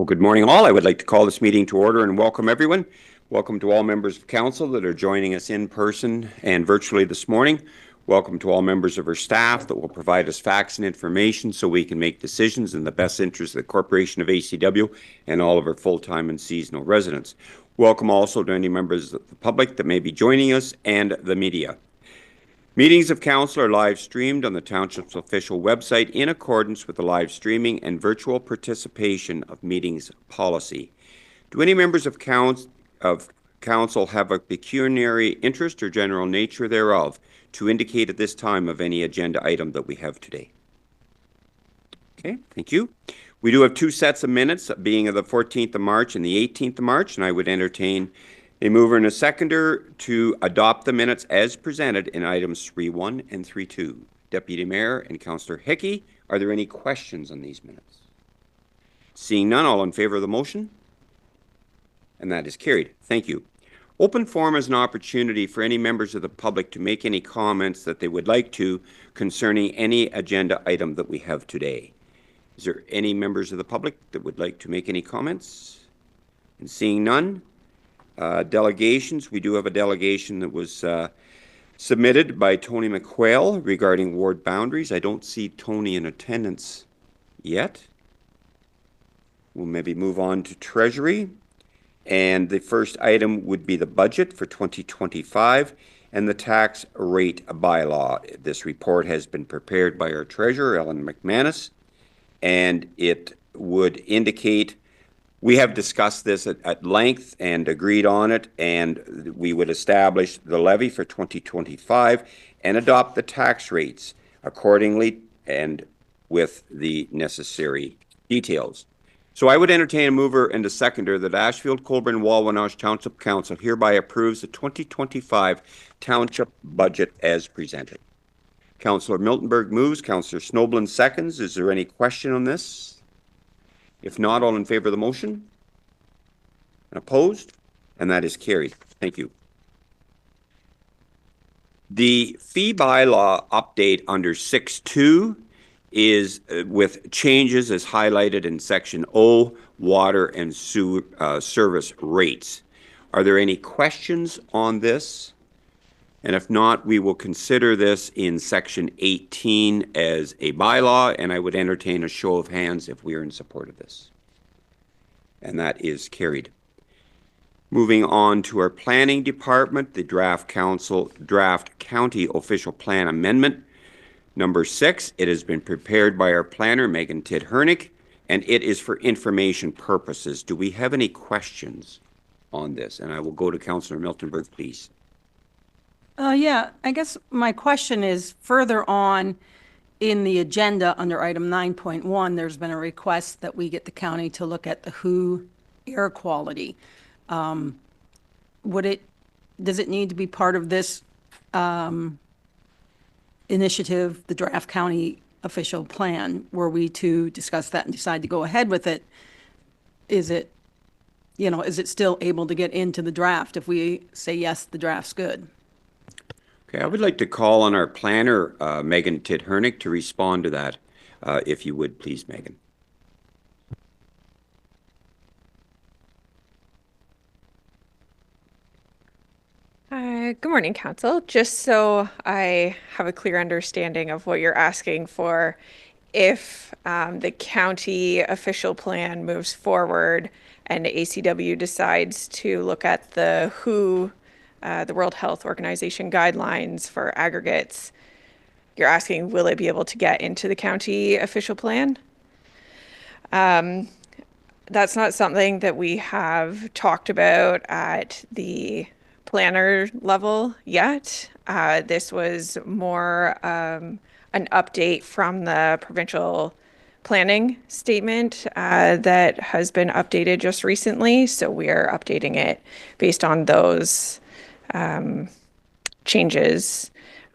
Well, good morning all. I would like to call this meeting to order and welcome everyone. Welcome to all members of council that are joining us in person and virtually this morning. Welcome to all members of our staff that will provide us facts and information so we can make decisions in the best interest of the Corporation of ACW and all of our full-time and seasonal residents. Welcome also to any members of the public that may be joining us and the media. Meetings of council are live streamed on the Township's official website in accordance with the live streaming and virtual participation of meetings policy. Do any members of council have a pecuniary interest or general nature thereof to indicate at this time of any agenda item that we have today? Okay, thank you. We do have two sets of minutes, being of the 14th of March and the 18th of March, and I would entertain a mover and a seconder to adopt the minutes as presented in items 3.1 and 3.2. Deputy Mayor and Councillor Hickey, are there any questions on these minutes? Seeing none, all in favor of the motion? And that is carried. Thank you. Open forum is an opportunity for any members of the public to make any comments that they would like to concerning any agenda item that we have today. Is there any members of the public that would like to make any comments? And seeing none, delegations. We do have a delegation that was submitted by Tony McQuail regarding ward boundaries. I don't see Tony in attendance yet. We'll maybe move on to Treasury. And the first item would be the budget for 2025 and the tax rate bylaw. This report has been prepared by our treasurer, Ellen McManus, and it would indicate we have discussed this at length and agreed on it, and we would establish the levy for 2025 and adopt the tax rates accordingly and with the necessary details. So I would entertain a mover and a seconder that Ashfield-Colborne-Wawanosh Township Council hereby approves the 2025 Township budget as presented. Councillor Miltenberg moves, Councillor Snoblin seconds. Is there any question on this? If not, all in favor of the motion? And opposed? And that is carried. Thank you. The fee bylaw update under 6.2 is with changes as highlighted in section O, water and service rates. Are there any questions on this? And if not, we will consider this in section 18 as a bylaw, and I would entertain a show of hands if we are in support of this. And that is carried. Moving on to our planning department, the draft county official plan amendment. Number 6, it has been prepared by our planner, Megan Tid-Hernick, and it is for information purposes. Do we have any questions on this? And I will go to Councillor Miltenberg, please. Yeah, I guess my question is further on in the agenda under item 9.1, there's been a request that we get the county to look at the WHO air quality. Does it need to be part of this initiative, the draft county official plan? Were we to discuss that and decide to go ahead with it? Is it still able to get into the draft if we say, yes, the draft's good? Okay, I would like to call on our planner, Megan Tid-Hernick, to respond to that, if you would, please, Megan. Good morning, Council. Just so I have a clear understanding of what you're asking for, if the county official plan moves forward and ACW decides to look at the WHO, the World Health Organization guidelines for aggregates, you're asking, will it be able to get into the county official plan? That's not something that we have talked about at the planner level yet. This was more an update from the provincial planning statement that has been updated just recently. So we are updating it based on those changes.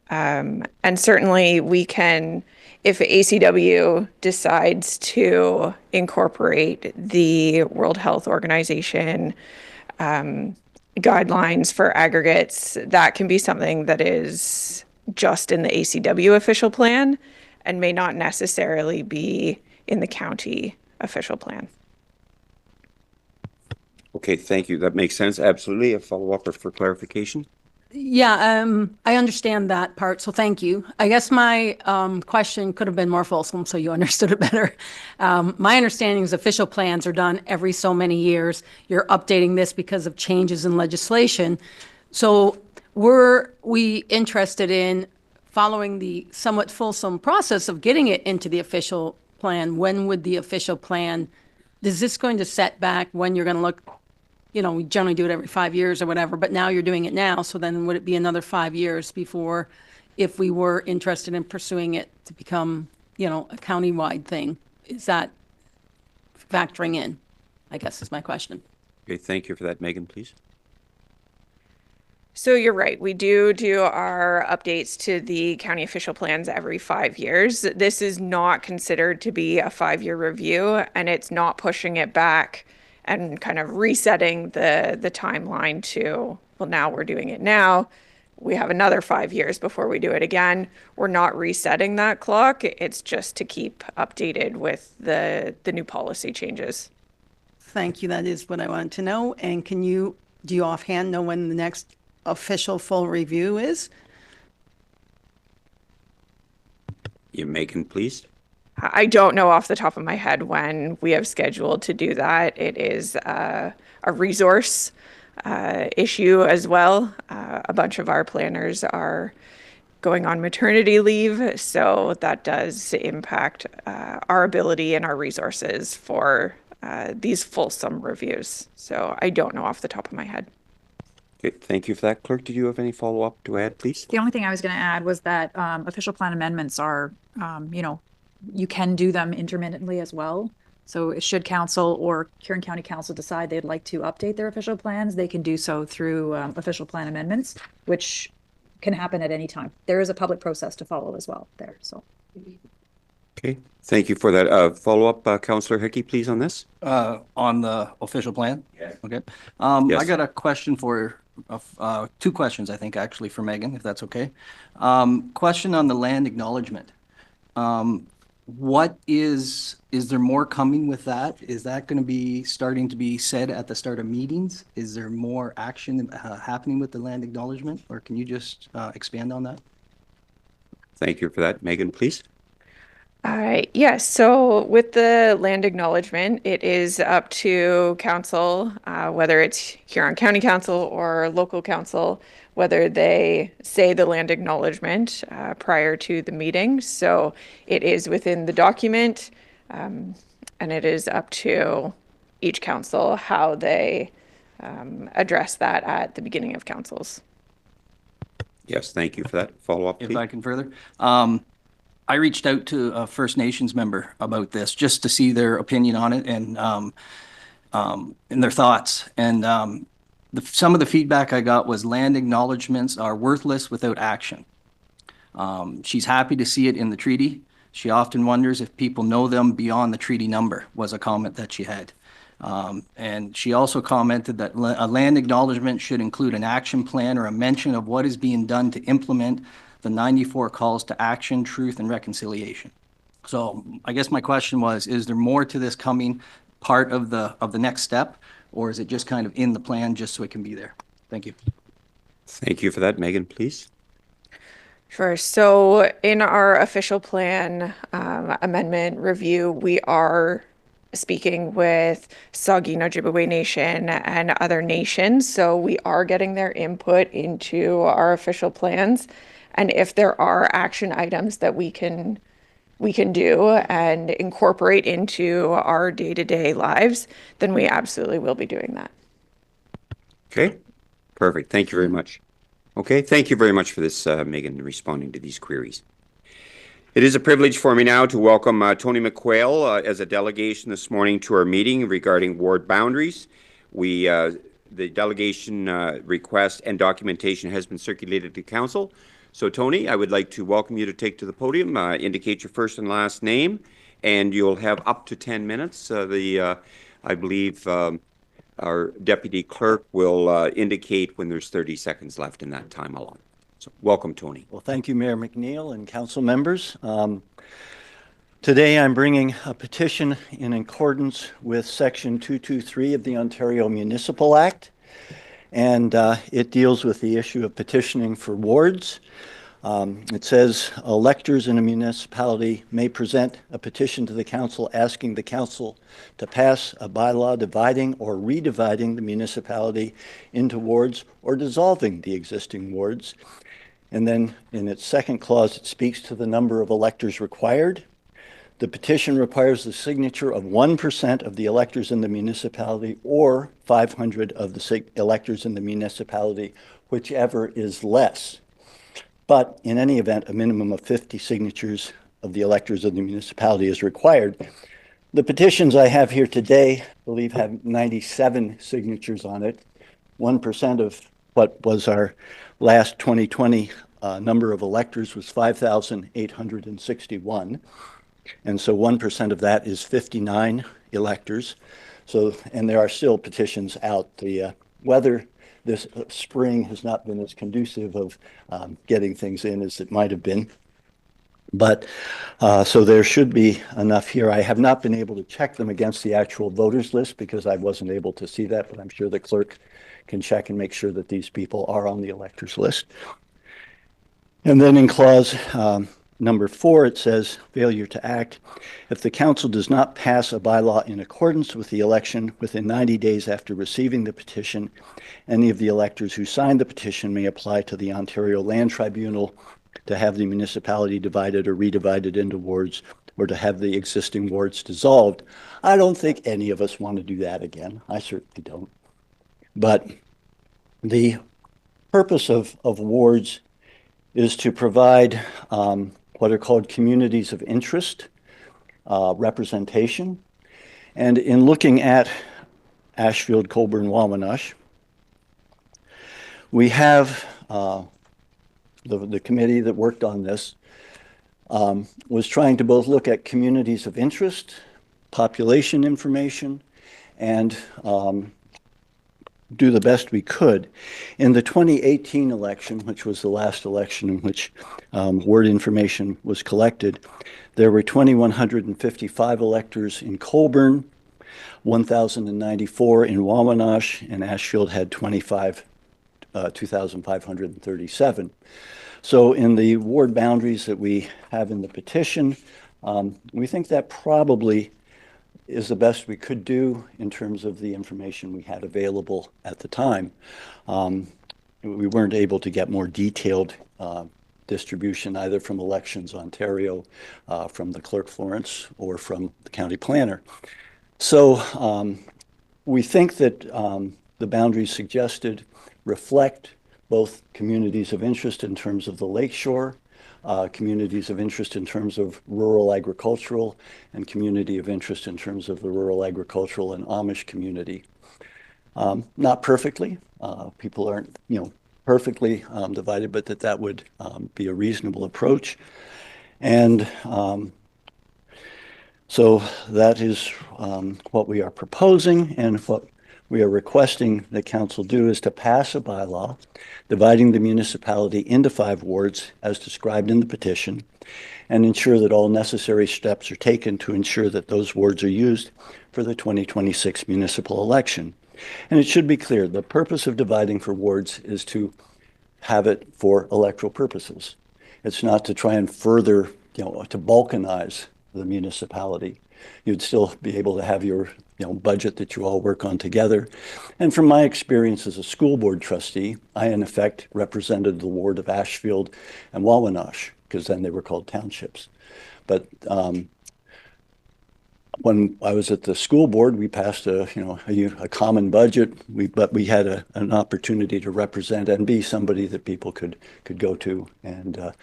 And certainly we can, if ACW decides to incorporate the World Health Organization guidelines for aggregates, that can be something that is just in the ACW official plan and may not necessarily be in the county official plan. Okay, thank you. That makes sense. Absolutely. A follow-up or for clarification? Yeah, I understand that part, so thank you. I guess my question could have been more fulsome, so you understood it better. My understanding is official plans are done every so many years. You're updating this because of changes in legislation. So were we interested in following the somewhat fulsome process of getting it into the official plan? When would the official plan, is this going to set back when you're going to look? We generally do it every 5 years or whatever, but now you're doing it now. So then would it be another 5 years before, if we were interested in pursuing it to become, a countywide thing? Is that factoring in, I guess is my question. Okay, thank you for that. Megan, please. So you're right. We do our updates to the county official plans every 5 years. This is not considered to be a 5-year review, and it's not pushing it back and kind of resetting the timeline to, well, now we're doing it now. We have another 5 years before we do it again. We're not resetting that clock. It's just to keep updated with the new policy changes. Thank you. That is what I wanted to know. And do you offhand know when the next official full review is? You, Megan, please. I don't know off the top of my head when we have scheduled to do that. It is a resource issue as well. A bunch of our planners are going on maternity leave, so that does impact our ability and our resources for these fulsome reviews. So I don't know off the top of my head. Okay, thank you for that. Clerk, did you have any follow-up to add, please? The only thing I was going to add was that official plan amendments are, you can do them intermittently as well. So should council or Huron County Council decide they'd like to update their official plans, they can do so through official plan amendments, which can happen at any time. There is a public process to follow as well there. So. Okay, thank you for that. Follow-up, Councillor Hickey, please, on this. On the official plan? Yes. Okay. Yes. I got a question for, two questions, I think, actually, for Megan, if that's okay. Question on the land acknowledgement. Is there more coming with that? Is that going to be starting to be said at the start of meetings? Is there more action happening with the land acknowledgement, or can you just expand on that? Thank you for that. Megan, please. Yes, so with the land acknowledgement, it is up to council, whether it's Huron County Council or local council, whether they say the land acknowledgement prior to the meeting. So it is within the document, and it is up to each council how they address that at the beginning of councils. Yes, thank you for that. Follow-up, please. If I can further. I reached out to a First Nations member about this just to see their opinion on it and their thoughts. And some of the feedback I got was land acknowledgements are worthless without action. She's happy to see it in the treaty. She often wonders if people know them beyond the treaty number, was a comment that she had. And she also commented that a land acknowledgement should include an action plan or a mention of what is being done to implement the 94 calls to action, truth, and reconciliation. So I guess my question was, is there more to this coming part of the next step, or is it just kind of in the plan just so it can be there? Thank you. Thank you for that. Megan, please. Sure. So in our official plan amendment review, we are speaking with Saugeen Ojibwe Nation and other nations. So we are getting their input into our official plans. And if there are action items that we can do and incorporate into our day-to-day lives, then we absolutely will be doing that. Okay, perfect. Thank you very much. Okay, thank you very much for this, Megan, responding to these queries. It is a privilege for me now to welcome Tony McQuail as a delegation this morning to our meeting regarding ward boundaries. The delegation request and documentation has been circulated to council. So, Tony, I would like to welcome you to take to the podium, indicate your first and last name, and you'll have up to 10 minutes. I believe our deputy clerk will indicate when there's 30 seconds left in that time allotted. So, welcome, Tony. Well, thank you, Mayor McNeil and council members. Today, I'm bringing a petition in accordance with Section 223 of the Ontario Municipal Act, and it deals with the issue of petitioning for wards. It says electors in a municipality may present a petition to the council asking the council to pass a bylaw dividing or redividing the municipality into wards or dissolving the existing wards. And then in its second clause, it speaks to the number of electors required. The petition requires the signature of 1% of the electors in the municipality or 500 of the electors in the municipality, whichever is less. But in any event, a minimum of 50 signatures of the electors of the municipality is required. The petitions I have here today, I believe, have 97 signatures on it. 1% of what was our last 2020 number of electors was 5,861. And so 1% of that is 59 electors. So, and there are still petitions out. The weather this spring has not been as conducive of getting things in as it might have been. But so there should be enough here. I have not been able to check them against the actual voters list because I wasn't able to see that, but I'm sure the clerk can check and make sure that these people are on the electors list. And then in clause number 4, it says failure to act. If the council does not pass a bylaw in accordance with the election within 90 days after receiving the petition, any of the electors who signed the petition may apply to the Ontario Land Tribunal to have the municipality divided or redivided into wards or to have the existing wards dissolved. I don't think any of us want to do that again. I certainly don't. But the purpose of wards is to provide what are called communities of interest representation. And in looking at Ashfield-Colborne-Wawanosh, we have the committee that worked on this was trying to both look at communities of interest, population information, and do the best we could. In the 2018 election, which was the last election in which ward information was collected, there were 2,155 electors in Colborne, 1,094 in Wawanosh, and Ashfield had 2,537. So in the ward boundaries that we have in the petition, we think that probably is the best we could do in terms of the information we had available at the time. We weren't able to get more detailed distribution either from Elections Ontario, from the Clerk Florence, or from the County Planner. So we think that the boundaries suggested reflect both communities of interest in terms of the lakeshore, communities of interest in terms of rural agricultural, and community of interest in terms of the rural agricultural and Amish community. Not perfectly, people aren't, perfectly divided, but that would be a reasonable approach. And so that is what we are proposing, and what we are requesting the council do is to pass a bylaw dividing the municipality into 5 wards as described in the petition, and ensure that all necessary steps are taken to ensure that those wards are used for the 2026 municipal election. And it should be clear, the purpose of dividing for wards is to have it for electoral purposes. It's not to try and further, to balkanize the municipality. You'd still be able to have your budget that you all work on together. And from my experience as a school board trustee, I in effect represented the ward of Ashfield and Wawanosh, because then they were called townships. But when I was at the school board, we passed a common budget. But we had an opportunity to represent and be somebody that people could go to and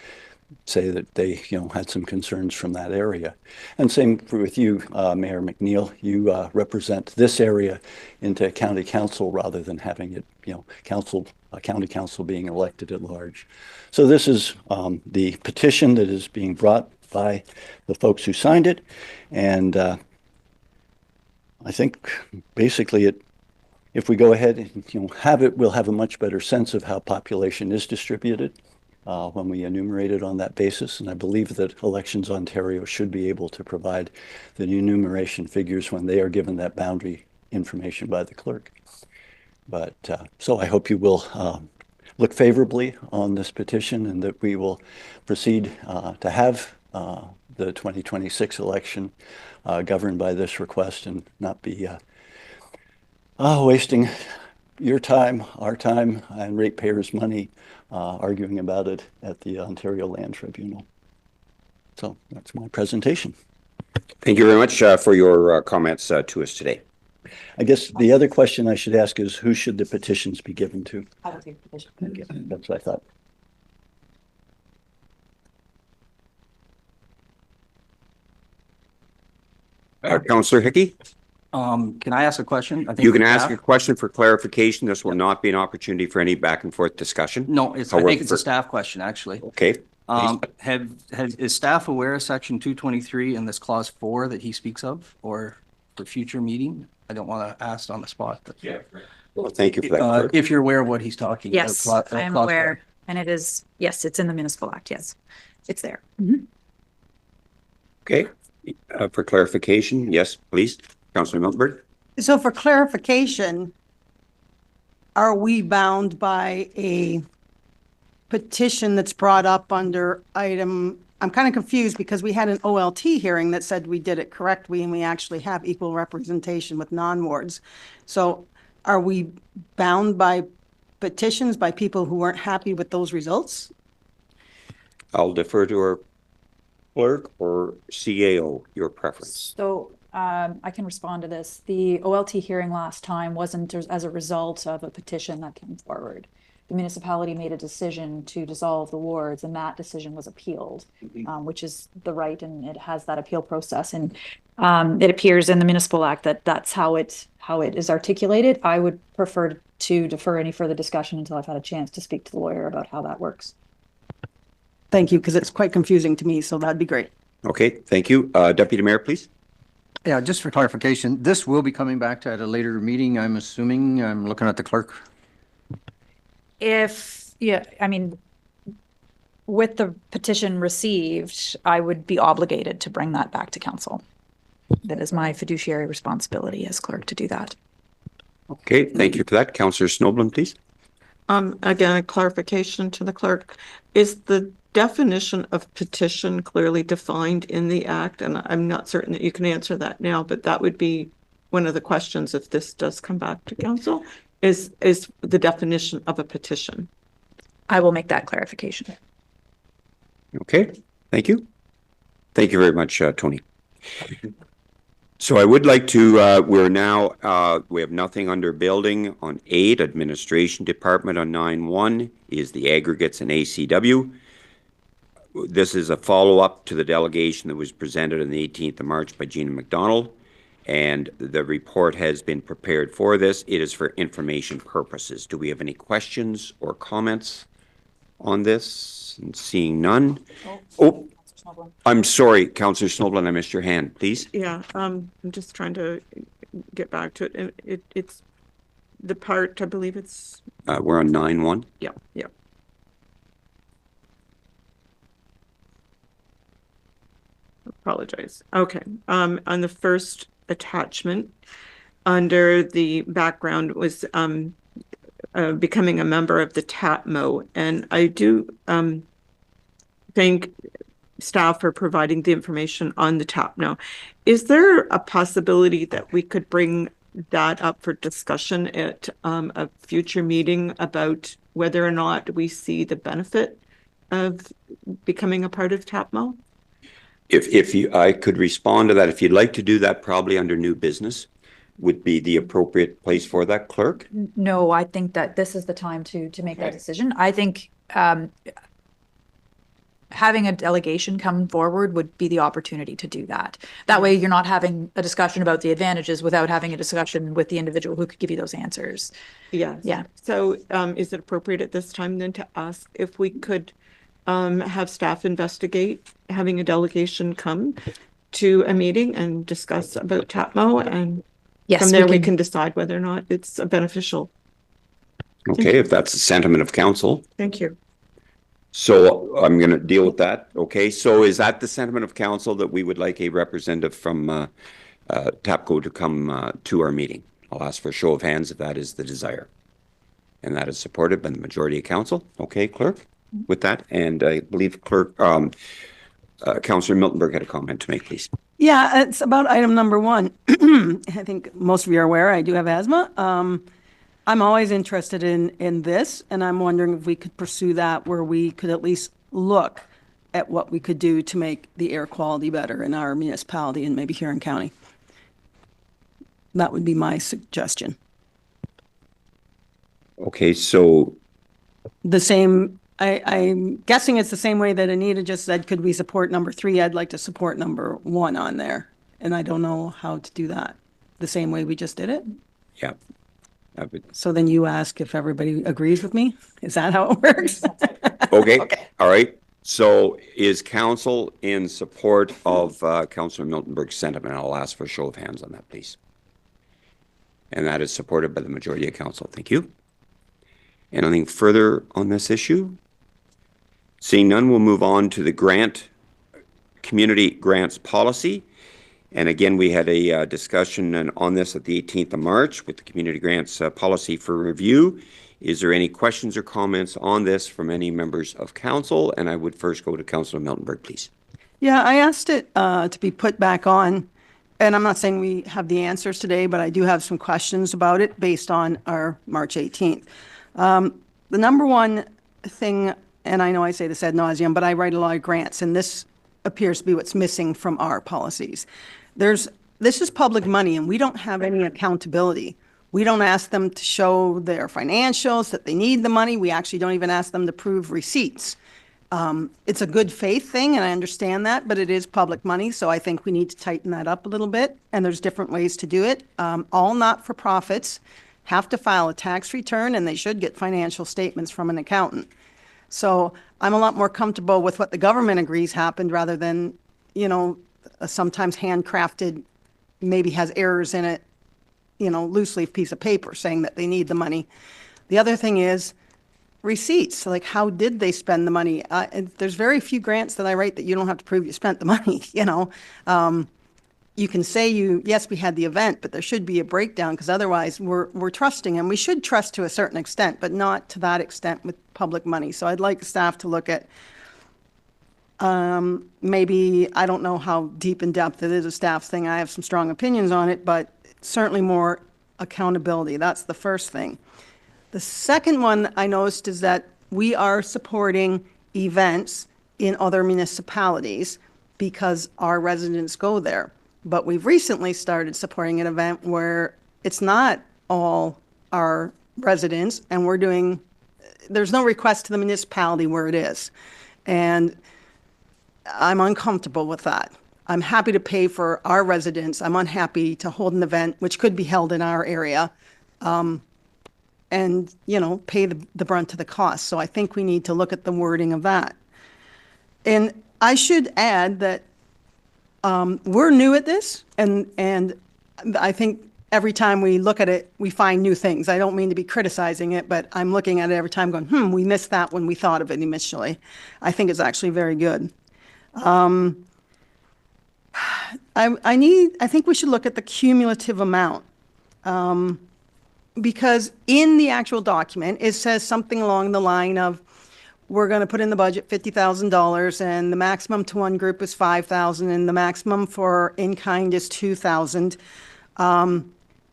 say that they had some concerns from that area. And same with you, Mayor McNeil. You represent this area into county council rather than having it, county council being elected at large. So this is the petition that is being brought by the folks who signed it, and I think basically if we go ahead and have it, we'll have a much better sense of how population is distributed. when we enumerate it on that basis. And I believe that Elections Ontario should be able to provide the enumeration figures when they are given that boundary information by the clerk. But so I hope you will look favorably on this petition and that we will proceed to have the 2026 election governed by this request and not be wasting your time, our time, and ratepayers' money arguing about it at the Ontario Land Tribunal. So that's my presentation. Thank you very much for your comments to us today. I guess the other question I should ask is who should the petitions be given to? I will take the petition. Okay, that's what I thought. Councillor Hickey, Can I ask a question? I think you can we ask have- a question for clarification. This will not be an opportunity for any back and forth discussion. No, I think it's a staff question, actually. Okay. Is staff aware of section 223 and this clause 4 that he speaks of, or for future meeting? I don't want to ask on the spot, but. Yeah. Well, thank you for that. Clerk. If you're aware of what he's talking. Yes, about, I am clause aware. And it is, yes, it's in the Municipal Act. Yes, it's there. Okay. For clarification, yes, please. Councillor Miltenberg. So for clarification, are we bound by a petition that's brought up under item, I'm kind of confused because we had an OLT hearing that said we did it correctly and we actually have equal representation with non-wards. So are we bound by petitions by people who weren't happy with those results? I'll defer to our clerk or CAO, your preference. So I can respond to this. The OLT hearing last time wasn't as a result of a petition that came forward. The municipality made a decision to dissolve the wards, and that decision was appealed, which is the right, and it has that appeal process. And it appears in the Municipal Act that that's how it is articulated. I would prefer to defer any further discussion until I've had a chance to speak to the lawyer about how that works. Thank you, because it's quite confusing to me, so that'd be great. Okay, thank you. Deputy Mayor, please. Yeah, just for clarification, this will be coming back to at a later meeting, I'm assuming. I'm looking at the clerk. Yeah, I mean, with the petition received, I would be obligated to bring that back to council. That is my fiduciary responsibility as clerk to do that. Okay, thank you for that. Councillor Snowblin, please. Again, a clarification to the clerk. Is the definition of petition clearly defined in the Act? And I'm not certain that you can answer that now, but that would be one of the questions if this does come back to council, is the definition of a petition. I will make that clarification. Okay, thank you. Thank you very much, Tony. So I would like to, we're now, we have nothing under building on 8, administration department on 9.1 is the aggregates and ACW. This is a follow-up to the delegation that was presented on the 18th of March by Gina McDonald, and the report has been prepared for this. It is for information purposes. Do we have any questions or comments on this? And seeing none. Oh, I'm sorry, Councillor Snowblin, I missed your hand, please. Yeah, I'm just trying to get back to it. It's the part, I believe it's. We're on 9.1. Yeah. Apologize. Okay. On the first attachment, under the background was becoming a member of the TAPMO, and I do thank staff for providing the information on the TAPMO. Is there a possibility that we could bring that up for discussion at a future meeting about whether or not we see the benefit of becoming a part of TAPMO? If you, I could respond to that. If you'd like to do that, probably under new business would be the appropriate place for that, clerk. No, I think that this is the time to make that decision. I think having a delegation come forward would be the opportunity to do that. That way you're not having a discussion about the advantages without having a discussion with the individual who could give you those answers. Yes. Yeah. So is it appropriate at this time then to ask if we could have staff investigate having a delegation come to a meeting and discuss about TAPMO, and Yes, from there we can decide whether or not it's beneficial. Okay, if that's the sentiment of council. Thank you. So I'm going to deal with that. Okay, so is that the sentiment of council that we would like a representative from TAPCO to come to our meeting? I'll ask for a show of hands if that is the desire. And that is supported by the majority of council. Okay, clerk, with that. And I believe clerk, Councillor Miltenberg had a comment to make, please. Yeah, it's about item number 1. I think most of you are aware I do have asthma. I'm always interested in this, and I'm wondering if we could pursue that where we could at least look at what we could do to make the air quality better in our municipality and maybe Huron County. That would be my suggestion. Okay, so The same, I'm guessing it's the same way that Anita just said, could we support number 3? I'd like to support number 1 on there. And I don't know how to do that. The same way we just did it? yeah, I would. So then you ask if everybody agrees with me? Is that how it works? Okay, all right. So is council in support of Councillor Miltenberg's sentiment? I'll ask for a show of hands on that, please. And that is supported by the majority of council. Thank you. Anything further on this issue? Seeing none, we'll move on to the community grants policy. And again, we had a discussion on this at the 18th of March with the community grants policy for review. Is there any questions or comments on this from any members of council? And I would first go to Councillor Miltenberg, please. Yeah, I asked it to be put back on. And I'm not saying we have the answers today, but I do have some questions about it based on our March 18th. The number one thing, and I know I say this ad nauseum, but I write a lot of grants, and this appears to be what's missing from our policies. This is public money, and we don't have any accountability. We don't ask them to show their financials, that they need the money. We actually don't even ask them to prove receipts. It's a good faith thing, and I understand that, but it is public money, so I think we need to tighten that up a little bit, and there's different ways to do it. All not-for-profits have to file a tax return, and they should get financial statements from an accountant. So I'm a lot more comfortable with what the government agrees happened rather than, a sometimes handcrafted, maybe has errors in it, loose leaf piece of paper saying that they need the money. The other thing is receipts, like how did they spend the money? There's very few grants that I write that you don't have to prove you spent the money, You can say yes, we had the event, but there should be a breakdown because otherwise we're trusting, and we should trust to a certain extent, but not to that extent with public money. So I'd like staff to look at maybe, I don't know how deep in depth it is a staff thing. I have some strong opinions on it, but certainly more accountability. That's the first thing. The second one I noticed is that we are supporting events in other municipalities because our residents go there. But we've recently started supporting an event where it's not all our residents, and there's no request to the municipality where it is. And I'm uncomfortable with that. I'm happy to pay for our residents. I'm unhappy to hold an event which could be held in our area and, pay the brunt of the cost. So I think we need to look at the wording of that. And I should add that we're new at this, and I think every time we look at it, we find new things. I don't mean to be criticizing it, but I'm looking at it every time going, we missed that when we thought of it initially. I think it's actually very good. I think we should look at the cumulative amount. Because in the actual document, it says something along the line of, we're going to put in the budget $50,000, and the maximum to one group is $5,000, and the maximum for in-kind is $2,000.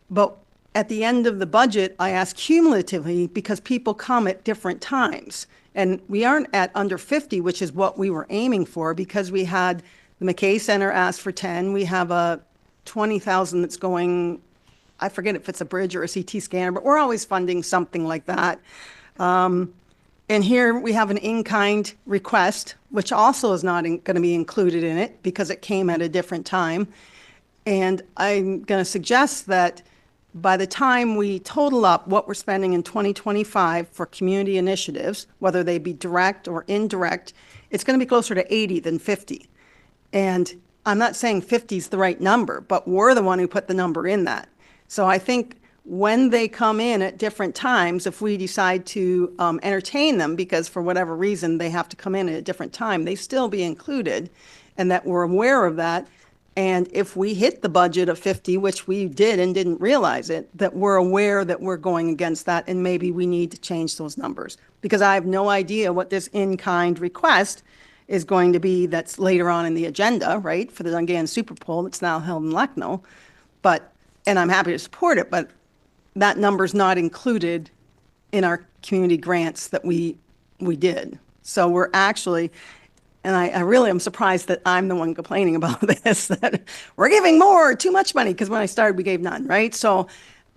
But at the end of the budget, I ask cumulatively because people come at different times. And we aren't at under 50, which is what we were aiming for, because we had the McKay Center ask for 10. We have a 20,000 that's going, I forget if it's a bridge or a CT scanner, but we're always funding something like that. And here we have an in-kind request, which also is not going to be included in it because it came at a different time. And I'm going to suggest that by the time we total up what we're spending in 2025 for community initiatives, whether they be direct or indirect, it's going to be closer to 80 than 50. And I'm not saying 50 is the right number, but we're the one who put the number in that. So I think when they come in at different times, if we decide to entertain them, because for whatever reason they have to come in at a different time, they still be included, and that we're aware of that. And if we hit the budget of 50, which we did and didn't realize it, that we're aware that we're going against that, and maybe we need to change those numbers. Because I have no idea what this in-kind request is going to be that's later on in the agenda, right, for the Dungan Super Bowl that's now held in Lucknow. But, and I'm happy to support it, but that number's not included in our community grants that we did. So we're actually, and I really am surprised that I'm the one complaining about this, that we're giving more, too much money, because when I started, we gave none, right? So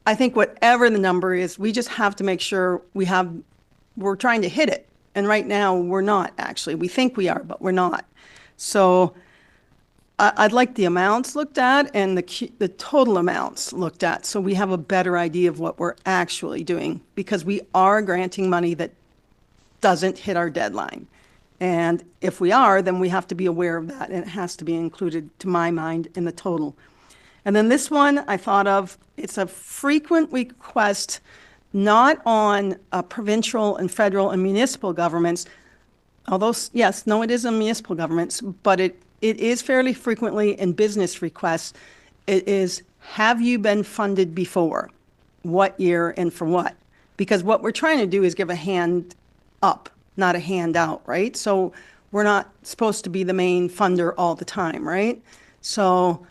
I think whatever the number is, we just have to make sure we're trying to hit it. And right now, we're not, actually. We think we are, but we're not. So I'd like the amounts looked at and the total amounts looked at, so we have a better idea of what we're actually doing, because we are granting money that doesn't hit our deadline. And if we are, then we have to be aware of that, and it has to be included, to my mind, in the total. And then this one I thought of, it's a frequent request, not on provincial and federal and municipal governments, although, yes, no, it is on municipal governments, but it is fairly frequently in business requests. It is, have you been funded before? What year and for what? Because what we're trying to do is give a hand up, not a handout, right? So we're not supposed to be the main funder all the time, right? So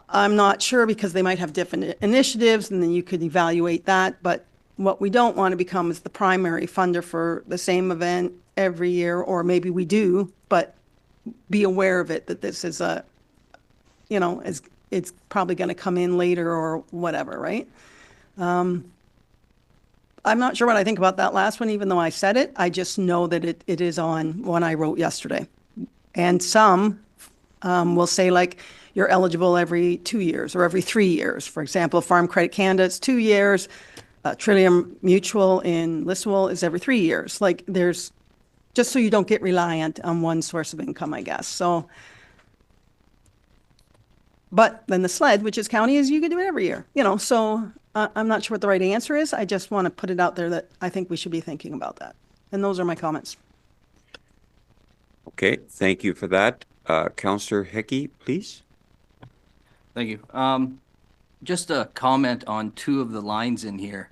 I'm not sure, because they might have different initiatives, and then you could evaluate that. But what we don't want to become is the primary funder for the same event every year, or maybe we do, but be aware of it, that this is it's probably going to come in later or whatever, right? I'm not sure what I think about that last one, even though I said it. I just know that it is on one I wrote yesterday. And some will say, like, you're eligible every 2 years or every 3 years. For example, Farm Credit Canada, it's 2 years. Trillium Mutual in Listowel is every 3 years. Like, there's, just so you don't get reliant on one source of income, I guess. So, but then the SLED, which is county, is you can do it every year, so I'm not sure what the right answer is. I just want to put it out there that I think we should be thinking about that. And those are my comments. Okay, thank you for that. Councillor Hickey, please. Thank you. Just a comment on two of the lines in here.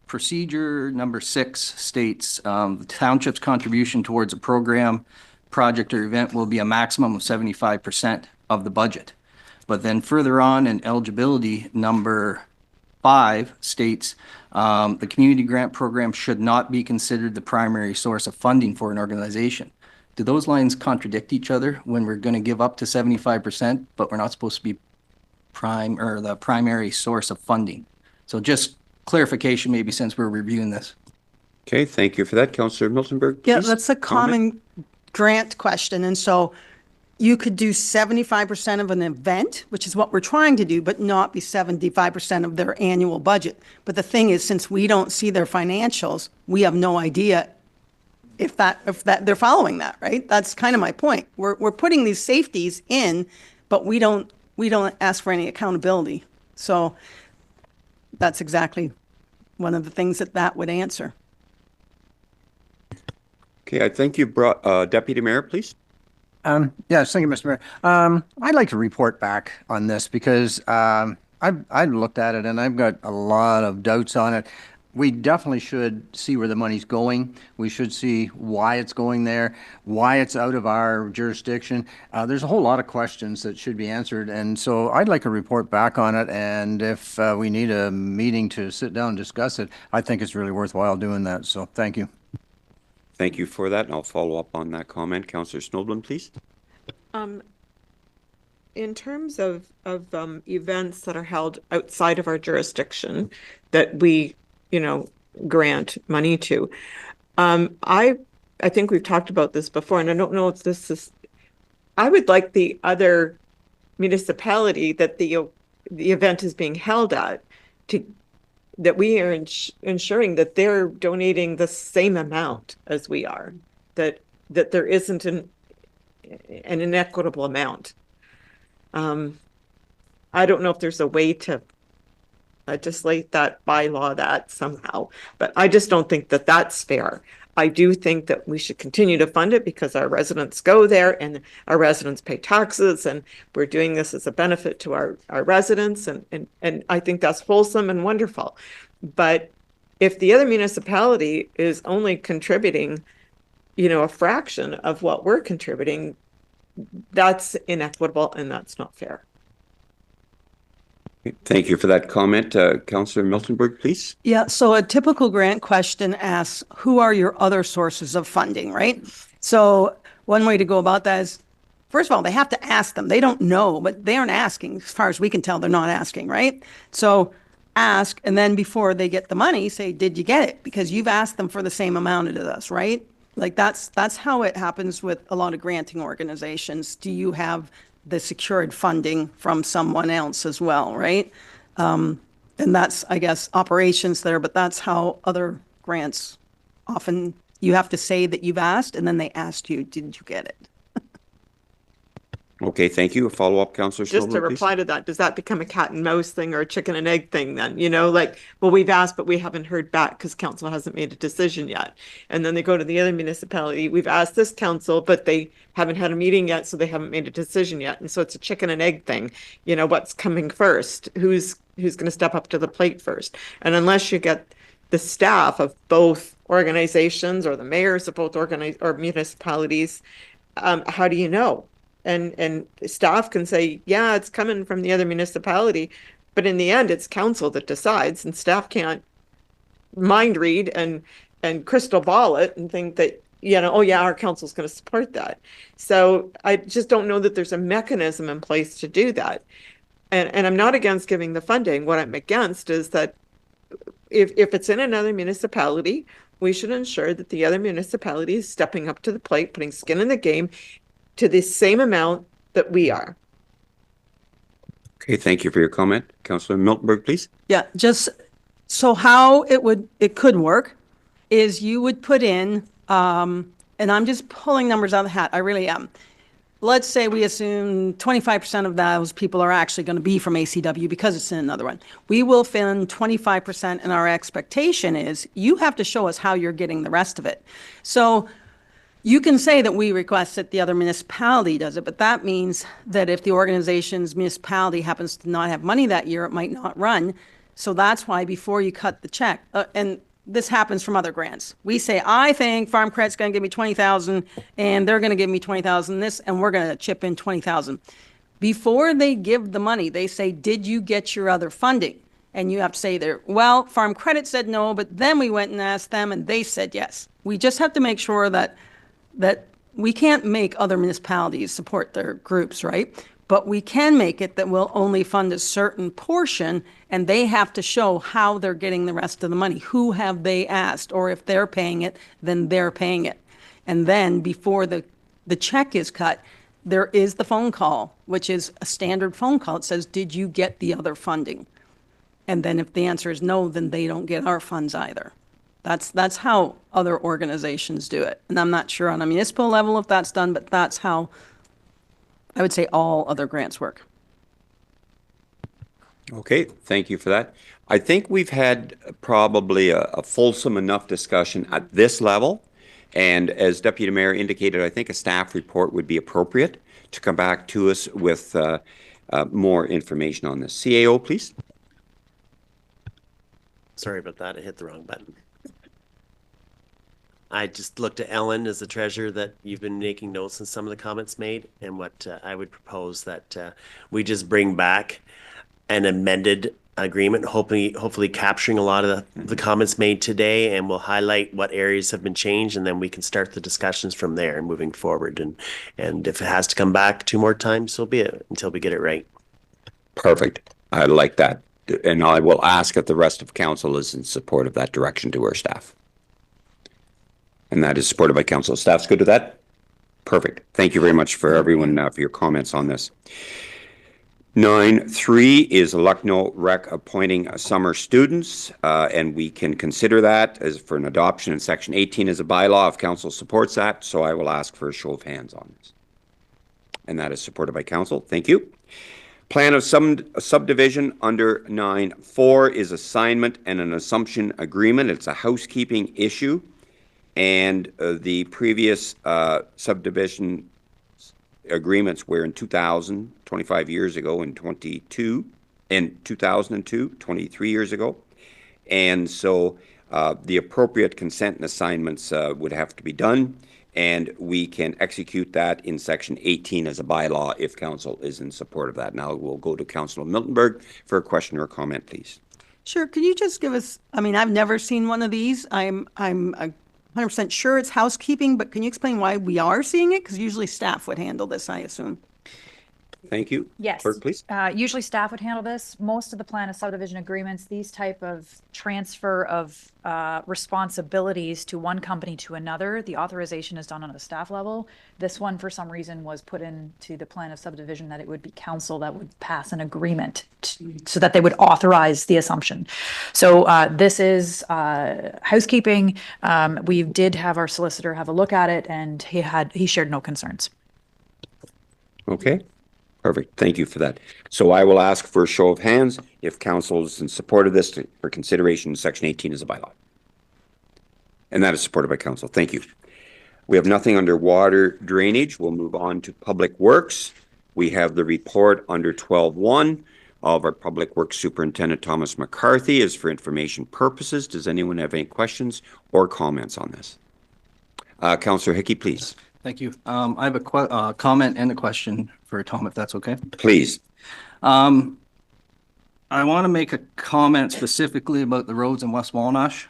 Procedure number 6 states the township's contribution towards a program, project, or event will be a maximum of 75% of the budget. But then further on in eligibility, number 5 states the community grant program should not be considered the primary source of funding for an organization. Do those lines contradict each other when we're going to give up to 75%, but we're not supposed to be the primary source of funding? So just clarification, maybe, since we're reviewing this. Okay, thank you for that. Councillor Miltenberg, Yeah, please. that's a common grant question. And so you could do 75% of an event, which is what we're trying to do, but not be 75% of their annual budget. But the thing is, since we don't see their financials, we have no idea if they're following that, right? That's kind of my point. We're putting these safeties in, but we don't ask for any accountability. So that's exactly one of the things that would answer. Okay, I think you brought Deputy Mayor, please. Yes, thank you, Mr. Mayor. I'd like to report back on this, because I've looked at it and I've got a lot of doubts on it. We definitely should see where the money's going. We should see why it's going there, why it's out of our jurisdiction. There's a whole lot of questions that should be answered, and so I'd like a report back on it, and if we need a meeting to sit down and discuss it, I think it's really worthwhile doing that, so thank you. Thank you for that, and I'll follow up on that comment. Councillor Snowden, please. In terms of events that are held outside of our jurisdiction that we grant money to. I think we've talked about this before, and I don't know if this is, I would like the other municipality that the event is being held at that we are ensuring that they're donating the same amount as we are, that there isn't an inequitable amount. I don't know if there's a way to legislate that, bylaw that somehow. But I just don't think that that's fair. I do think that we should continue to fund it because our residents go there and our residents pay taxes, and we're doing this as a benefit to our residents. And I think that's wholesome and wonderful. But if the other municipality is only contributing, a fraction of what we're contributing, that's inequitable and that's not fair. Thank you for that comment. Councillor Miltenberg, please. Yeah, so a typical grant question asks, who are your other sources of funding, right? So one way to go about that is, first of all, they have to ask them. They don't know, but they aren't asking. As far as we can tell, they're not asking, right? So ask, and then before they get the money, say, did you get it? Because you've asked them for the same amount as us, right? Like that's how it happens with a lot of granting organizations. Do you have the secured funding from someone else as well, right? And that's, I guess, operations there, but that's how other grants often, you have to say that you've asked, and then they asked you, did you get it? Okay, thank you. A follow-up, Councillor Just to Stolberg, please. reply to that, does that become a cat and mouse thing or a chicken and egg thing then? Like, well, we've asked, but we haven't heard back because council hasn't made a decision yet. And then they go to the other municipality, we've asked this council, but they haven't had a meeting yet, so they haven't made a decision yet. And so it's a chicken and egg thing. What's coming first? Who's going to step up to the plate first? And unless you get the staff of both organizations or the mayors of both municipalities, how do you know? And staff can say, yeah, it's coming from the other municipality, but in the end, it's council that decides, and staff can't mind read and crystal ball it and think that, oh yeah, our council's going to support that. So I just don't know that there's a mechanism in place to do that. And I'm not against giving the funding. What I'm against is that if it's in another municipality, we should ensure that the other municipality is stepping up to the plate, putting skin in the game to the same amount that we are. Okay, thank you for your comment. Councillor Miltenberg, please. Yeah, just so how it could work is you would put in, and I'm just pulling numbers out of the hat, I really am. Let's say we assume 25% of those people are actually going to be from ACW because it's in another one. We will fund 25%, and our expectation is you have to show us how you're getting the rest of it. So you can say that we request that the other municipality does it, but that means that if the organization's municipality happens to not have money that year, it might not run. So that's why before you cut the check, and this happens from other grants, we say, I think Farm Credit's going to give me 20,000 and they're going to give me 20,000 this, and we're going to chip in 20,000. Before they give the money, they say, did you get your other funding? And you have to say there, well, Farm Credit said no, but then we went and asked them and they said yes. We just have to make sure that we can't make other municipalities support their groups, right? But we can make it that we'll only fund a certain portion, and they have to show how they're getting the rest of the money. Who have they asked? Or if they're paying it, then they're paying it. And then before the check is cut, there is the phone call, which is a standard phone call. It says, did you get the other funding? And then if the answer is no, then they don't get our funds either. That's how other organizations do it. And I'm not sure on a municipal level if that's done, but that's how I would say all other grants work. Okay, thank you for that. I think we've had probably a fulsome enough discussion at this level. And as Deputy Mayor indicated, I think a staff report would be appropriate to come back to us with more information on this. CAO, please. Sorry about that. I hit the wrong button. I just looked at Ellen as the treasurer that you've been making notes on some of the comments made, and what I would propose that we just bring back an amended agreement, hopefully capturing a lot of the comments made today, and we'll highlight what areas have been changed, and then we can start the discussions from there and moving forward. And if it has to come back 2 more times, so be it, until we get it right. Perfect. I like that. And I will ask if the rest of council is in support of that direction to our staff. And that is supported by council. Staff's good with that? Perfect. Thank you very much for everyone for your comments on this. 9.3 is Lucknow Rec appointing summer students, and we can consider that as for an adoption in Section 18 as a bylaw if council supports that. So I will ask for a show of hands on this. And that is supported by council. Thank you. Plan of subdivision under 9.4 is assignment and an assumption agreement. It's a housekeeping issue. And the previous subdivision agreements were in 2000, 25 years ago, in 2002, 23 years ago. And so the appropriate consent and assignments would have to be done, and we can execute that in Section 18 as a bylaw if council is in support of that. Now we'll go to Councillor Miltenberg for a question or a comment, please. Sure. Can you just give us, I mean, I've never seen one of these. I'm 100% sure it's housekeeping, but can you explain why we are seeing it? Because usually staff would handle this, I assume. Thank you. Yes. Clerk, please. Usually staff would handle this. Most of the plan of subdivision agreements, these type of transfer of responsibilities to one company to another, the authorization is done on a staff level. This one, for some reason, was put into the plan of subdivision that it would be council that would pass an agreement so that they would authorize the assumption. So this is housekeeping. We did have our solicitor have a look at it, and he shared no concerns. Okay. Perfect. Thank you for that. So I will ask for a show of hands if council is in support of this for consideration in Section 18 as a bylaw. And that is supported by council. Thank you. We have nothing under water drainage. We'll move on to public works. We have the report under 12.1 of our public works superintendent, Thomas McCarthy, is for information purposes. Does anyone have any questions or comments on this? Councillor Hickey, please. Thank you. I have a comment and a question for Tom, if that's okay. Please. I want to make a comment specifically about the roads in West Wawanosh.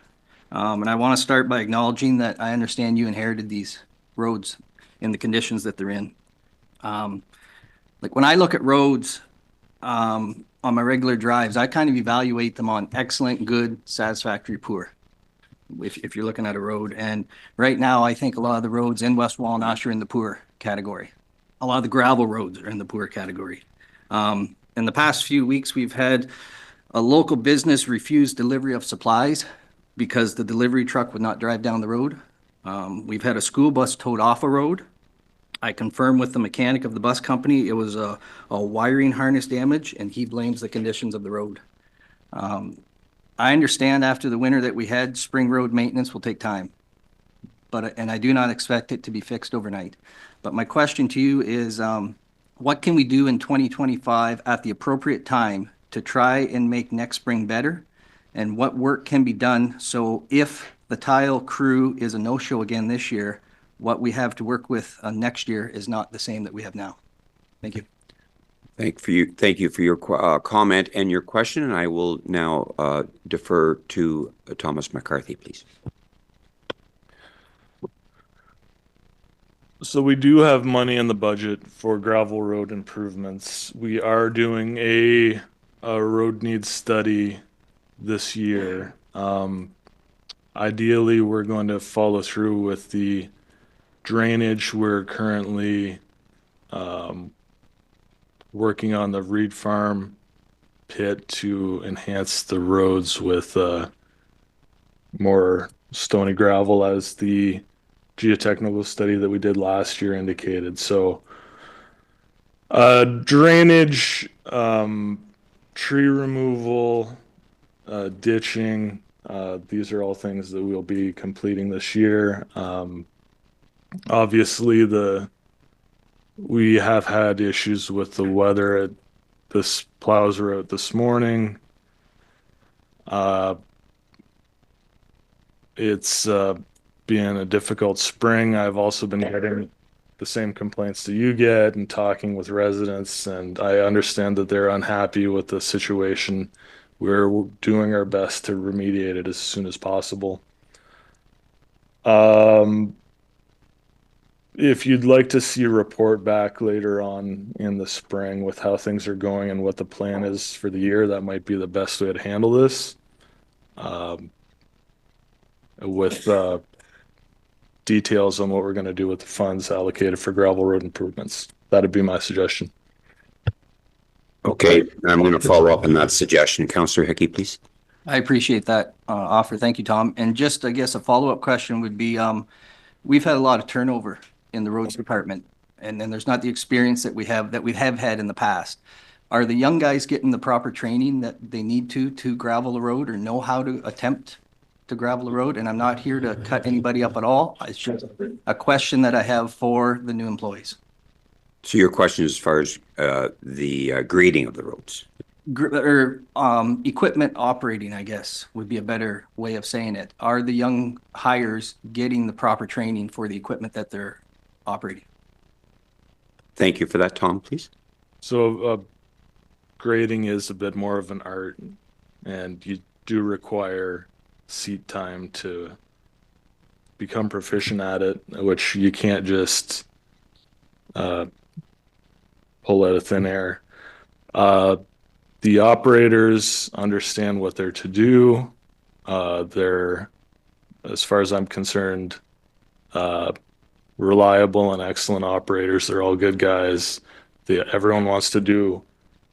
And I want to start by acknowledging that I understand you inherited these roads in the conditions that they're in. Like when I look at roads on my regular drives, I kind of evaluate them on excellent, good, satisfactory, poor. If you're looking at a road. And right now, I think a lot of the roads in West Wawanosh are in the poor category. A lot of the gravel roads are in the poor category. In the past few weeks, we've had a local business refuse delivery of supplies because the delivery truck would not drive down the road. We've had a school bus towed off a road. I confirmed with the mechanic of the bus company it was a wiring harness damage, and he blames the conditions of the road. I understand after the winter that we had, spring road maintenance will take time, and I do not expect it to be fixed overnight. But my question to you is, what can we do in 2025 at the appropriate time to try and make next spring better? And what work can be done so if the tile crew is a no-show again this year, what we have to work with next year is not the same that we have now? Thank you. Thank you for your comment and your question, and I will now defer to Thomas McCarthy, please. So we do have money in the budget for gravel road improvements. We are doing a road needs study this year. Ideally, we're going to follow through with the drainage. We're currently working on the Reed Farm pit to enhance the roads with more stony gravel, as the geotechnical study that we did last year indicated. So drainage, tree removal, ditching, these are all things that we'll be completing this year. Obviously, we have had issues with the weather. This plows were out this morning. It's been a difficult spring. I've also been getting the same complaints that you get and talking with residents, and I understand that they're unhappy with the situation. We're doing our best to remediate it as soon as possible. If you'd like to see a report back later on in the spring with how things are going and what the plan is for the year, that might be the best way to handle this. With details on what we're going to do with the funds allocated for gravel road improvements. That'd be my suggestion. Okay, I'm going to follow up on that suggestion. Councillor Hickey, please. I appreciate that offer. Thank you, Tom. And just, I guess, a follow-up question would be, we've had a lot of turnover in the roads department, and there's not the experience that we have had in the past. Are the young guys getting the proper training that they need to gravel a road or know how to attempt to gravel a road? And I'm not here to cut anybody up at all. It's just a question that I have for the new employees. So your question is as far as the grading of the roads? Equipment operating, I guess, would be a better way of saying it. Are the young hires getting the proper training for the equipment that they're operating? Thank you for that, Tom, please. So grading is a bit more of an art, and you do require seat time to become proficient at it, which you can't just pull out of thin air. The operators understand what they're to do. They're, as far as I'm concerned, reliable and excellent operators. They're all good guys. Everyone wants to do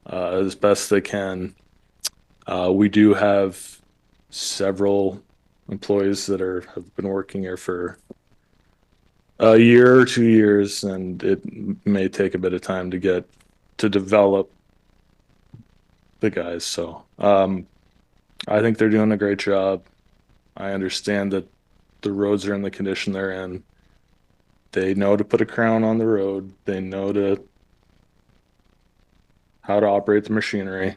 as best they can. We do have several employees that have been working here for a year or 2 years, and it may take a bit of time to develop the guys. So I think they're doing a great job. I understand that the roads are in the condition they're in. They know to put a crown on the road. They know how to operate the machinery.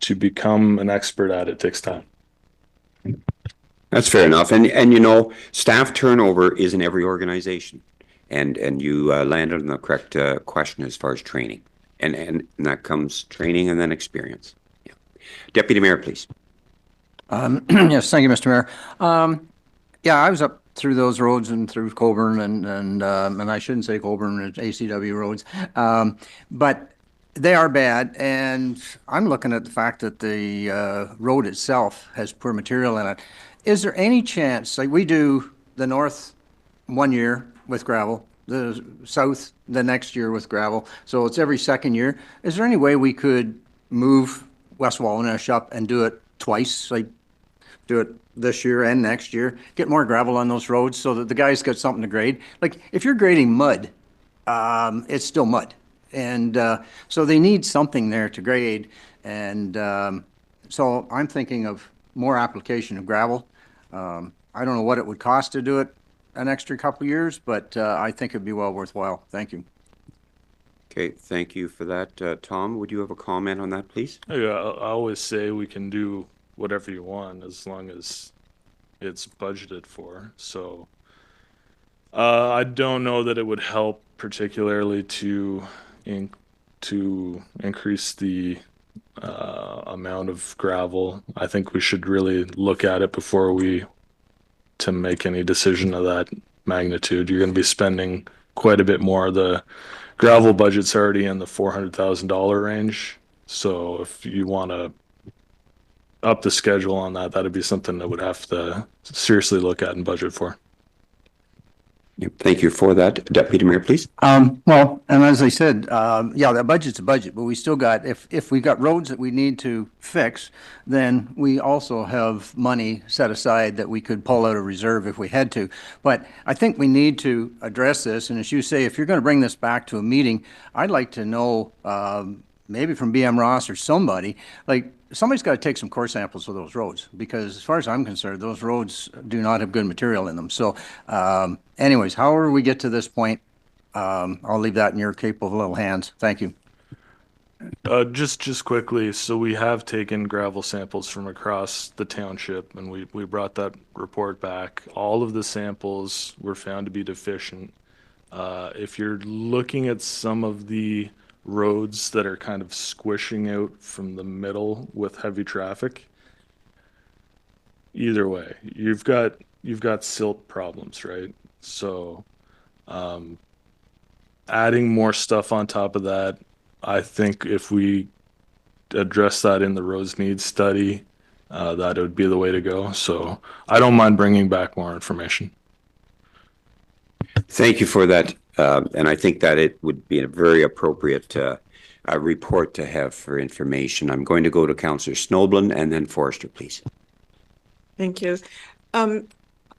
To become an expert at it takes time. That's fair enough. And you know, staff turnover is in every organization. And you landed on the correct question as far as training. And that comes training and then experience. Yeah. Deputy Mayor, please. Yes, thank you, Mr. Mayor. Yeah, I was up through those roads and through Colborne and I shouldn't say Colborne, it's ACW roads. But they are bad, and I'm looking at the fact that the road itself has poor material in it. Is there any chance, like we do the north 1 year with gravel, the south the next year with gravel, so it's every second year. Is there any way we could move West Wawanosh up and do it twice, like do it this year and next year, get more gravel on those roads so that the guys got something to grade? Like if you're grading mud, it's still mud. And so they need something there to grade. And so I'm thinking of more application of gravel. I don't know what it would cost to do it an extra couple years, but I think it'd be well worthwhile. Thank you. Okay, thank you for that. Tom, would you have a comment on that, please? Yeah, I always say we can do whatever you want as long as it's budgeted for. So I don't know that it would help particularly to increase the amount of gravel. I think we should really look at it before to make any decision of that magnitude. You're going to be spending quite a bit more. The gravel budget's already in the $400,000 range. So if you want to up the schedule on that, that'd be something that would have to seriously look at and budget for. Yep, thank you for that. Deputy Mayor, please. Well, and as I said, yeah, the budget's a budget, but we still got, if we got roads that we need to fix, then we also have money set aside that we could pull out of reserve if we had to. But I think we need to address this. And as you say, if you're going to bring this back to a meeting, I'd like to know, maybe from BM Ross or somebody, like somebody's got to take some core samples of those roads, because as far as I'm concerned, those roads do not have good material in them. So anyways, however we get to this point, I'll leave that in your capable little hands. Thank you. Just quickly, so we have taken gravel samples from across the township, and we brought that report back. All of the samples were found to be deficient. If you're looking at some of the roads that are kind of squishing out from the middle with heavy traffic, either way, you've got silt problems, right? So adding more stuff on top of that, I think if we address that in the roads needs study, that would be the way to go. So I don't mind bringing back more information. Thank you for that. And I think that it would be a very appropriate report to have for information. I'm going to go to Councillor Snoblin and then Forrester, please. Thank you.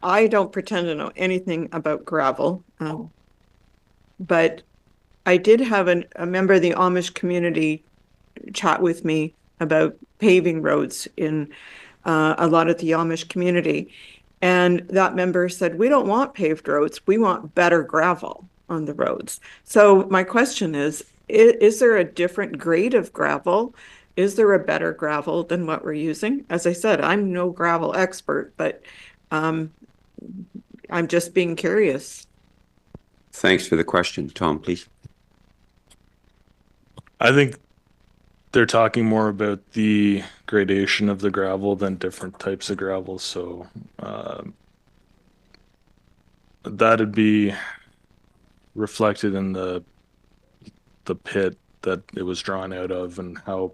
I don't pretend to know anything about gravel, but I did have a member of the Amish community chat with me about paving roads in a lot of the Amish community. And that member said, we don't want paved roads, we want better gravel on the roads. So my question is there a different grade of gravel? Is there a better gravel than what we're using? As I said, I'm no gravel expert, but I'm just being curious. Thanks for the question. Tom, please. I think they're talking more about the gradation of the gravel than different types of gravel. So that'd be reflected in the pit that it was drawn out of and how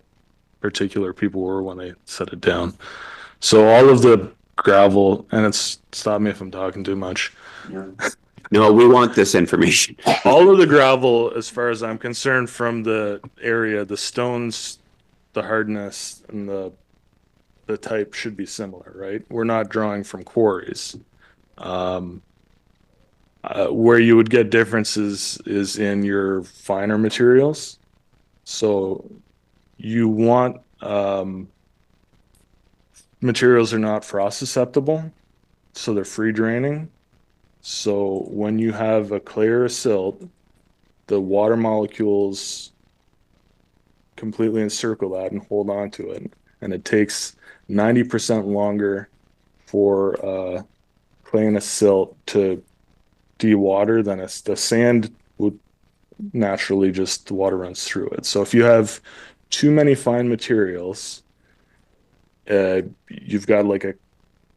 particular people were when they set it down. So all of the gravel, and stop me if I'm talking too much. No, we want this information. All of the gravel, as far as I'm concerned, from the area, the stones, the hardness, and the type should be similar, right? We're not drawing from quarries. Where you would get differences is in your finer materials. So you want materials are not frost susceptible, so they're free draining. So when you have a clay or a silt, the water molecules completely encircle that and hold on to it. And it takes 90% longer for clay and a silt to de-water than the sand would naturally, just the water runs through it. So if you have too many fine materials, you've got like a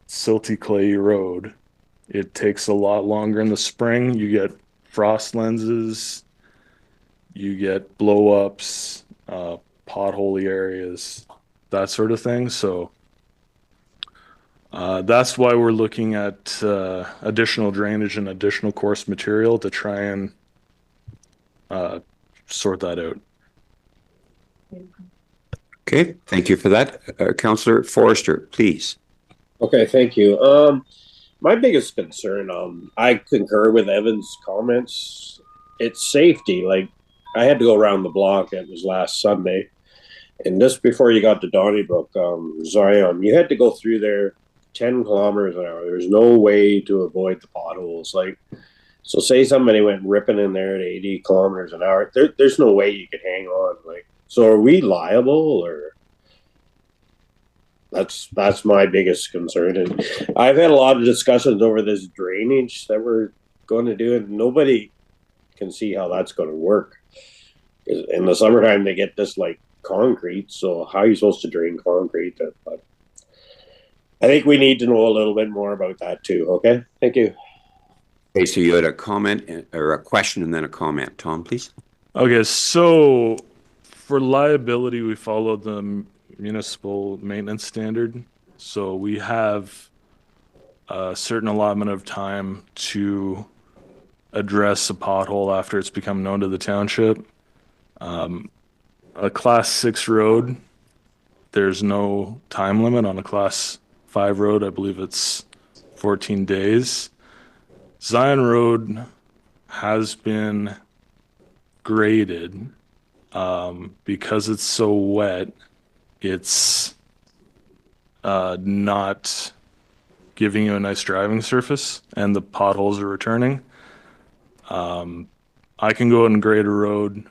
silty clayey road. It takes a lot longer in the spring. You get frost lenses, you get blow-ups, potholey areas, that sort of thing. So that's why we're looking at additional drainage and additional coarse material to try and sort that out. Okay, thank you for that. Councillor Forrester, please. Okay, thank you. My biggest concern, I concur with Evan's comments. It's safety. Like, I had to go around the block. It was last Sunday. And just before you got to Donnybrook, Zion, you had to go through there 10 kilometers an hour. There's no way to avoid the potholes. Like, so say somebody went ripping in there at 80 kilometers an hour. There's no way you could hang on. Like, so are we liable, or? That's my biggest concern. And I've had a lot of discussions over this drainage that we're going to do, and nobody can see how that's going to work. In the summertime, they get this like concrete. So how are you supposed to drain concrete? But I think we need to know a little bit more about that too. Okay, thank you. Okay, so you had a comment or a question and then a comment. Tom, please. Okay, so for liability, we follow the municipal maintenance standard. So we have a certain allotment of time to address a pothole after it's become known to the township. A class 6 road, there's no time limit. On a class 5 road, I believe it's 14 days. Zion Road has been graded because it's so wet. It's not giving you a nice driving surface, and the potholes are returning. I can go out and grade a road.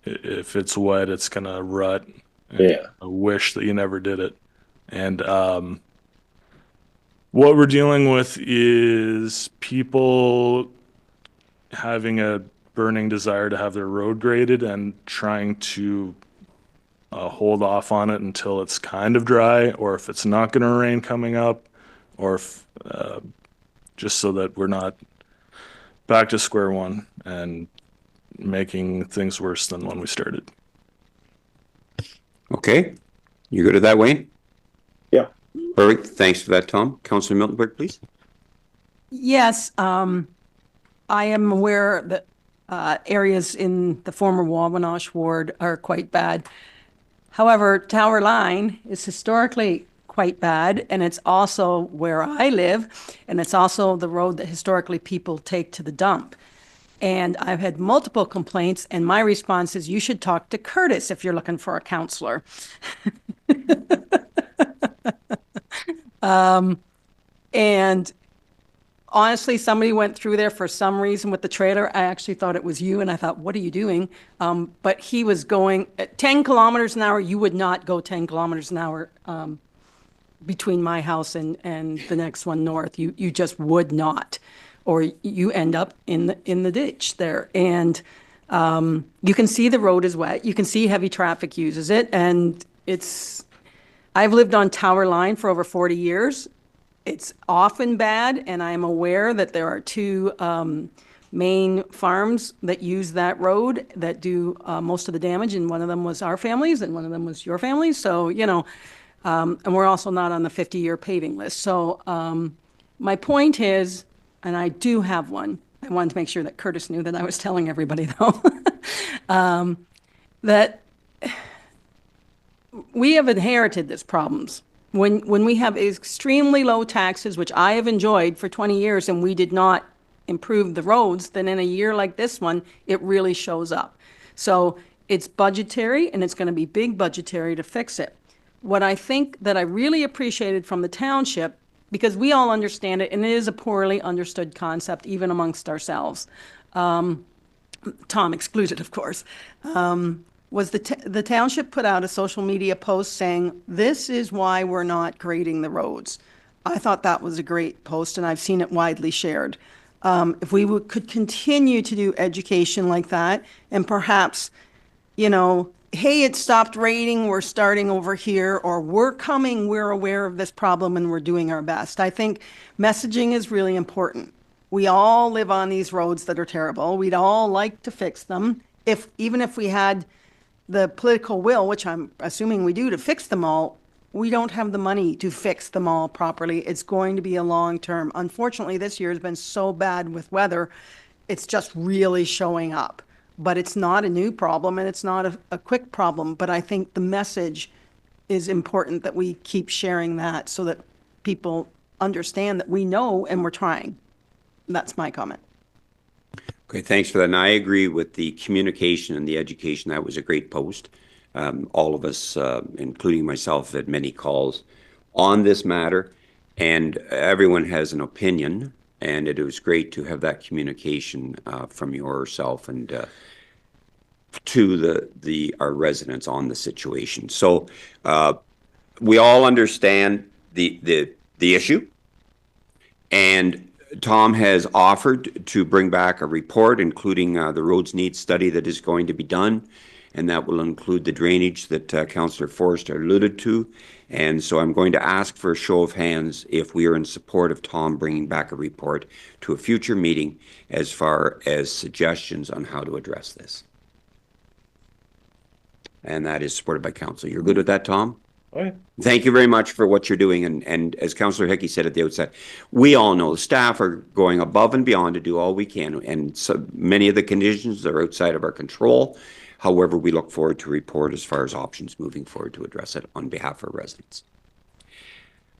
If it's wet, it's gonna rut. Yeah. I wish that you never did it. And what we're dealing with is people having a burning desire to have their road graded and trying to hold off on it until it's kind of dry, or if it's not going to rain coming up, or if, just so that we're not back to square one and making things worse than when we started. Okay, you good at that, Wayne? Yeah. Perfect. Thanks for that, Tom. Councillor Miltenberg, please. Yes, I am aware that areas in the former Wawanosh ward are quite bad. However, Tower Line is historically quite bad, and it's also where I live, and it's also the road that historically people take to the dump. And I've had multiple complaints, and my response is, you should talk to Curtis if you're looking for a counselor. And honestly, somebody went through there for some reason with the trailer. I actually thought it was you, and I thought, what are you doing? But he was going at 10 kilometers an hour. You would not go 10 kilometers an hour between my house and the next one north. You just would not, or you end up in the ditch there. And you can see the road is wet. You can see heavy traffic uses it, and I've lived on Tower Line for over 40 years. It's often bad, and I'm aware that there are two main farms that use that road that do most of the damage, and one of them was our family's, and one of them was your family's. So, and we're also not on the 50-year paving list. So my point is, and I do have one, I wanted to make sure that Curtis knew that I was telling everybody, though, that we have inherited these problems. When we have extremely low taxes, which I have enjoyed for 20 years, and we did not improve the roads, then in a year like this one, it really shows up. So it's budgetary, and it's going to be big budgetary to fix it. What I think that I really appreciated from the township, because we all understand it, and it is a poorly understood concept, even amongst ourselves, Tom excluded, of course, was the township put out a social media post saying, this is why we're not grading the roads. I thought that was a great post, and I've seen it widely shared. If we could continue to do education like that, and perhaps, hey, it stopped raining, we're starting over here, or we're coming, we're aware of this problem, and we're doing our best. I think messaging is really important. We all live on these roads that are terrible. We'd all like to fix them. Even if we had the political will, which I'm assuming we do, to fix them all, we don't have the money to fix them all properly. It's going to be a long term. Unfortunately, this year has been so bad with weather, it's just really showing up. But it's not a new problem, and it's not a quick problem. But I think the message is important, that we keep sharing that so that people understand that we know and we're trying. That's my comment. Okay, thanks for that. And I agree with the communication and the education. That was a great post. All of us, including myself, had many calls on this matter, and everyone has an opinion. And it was great to have that communication from yourself and to our residents on the situation. So we all understand the issue, and Tom has offered to bring back a report, including the roads needs study that is going to be done, and that will include the drainage that Councillor Forrester alluded to. And so I'm going to ask for a show of hands if we are in support of Tom bringing back a report to a future meeting as far as suggestions on how to address this. And that is supported by Council. You're good with that, Tom? Okay. Thank you very much for what you're doing. And as Councillor Hickey said at the outset, we all know the staff are going above and beyond to do all we can. And so many of the conditions are outside of our control. However, we look forward to report as far as options moving forward to address it on behalf of our residents.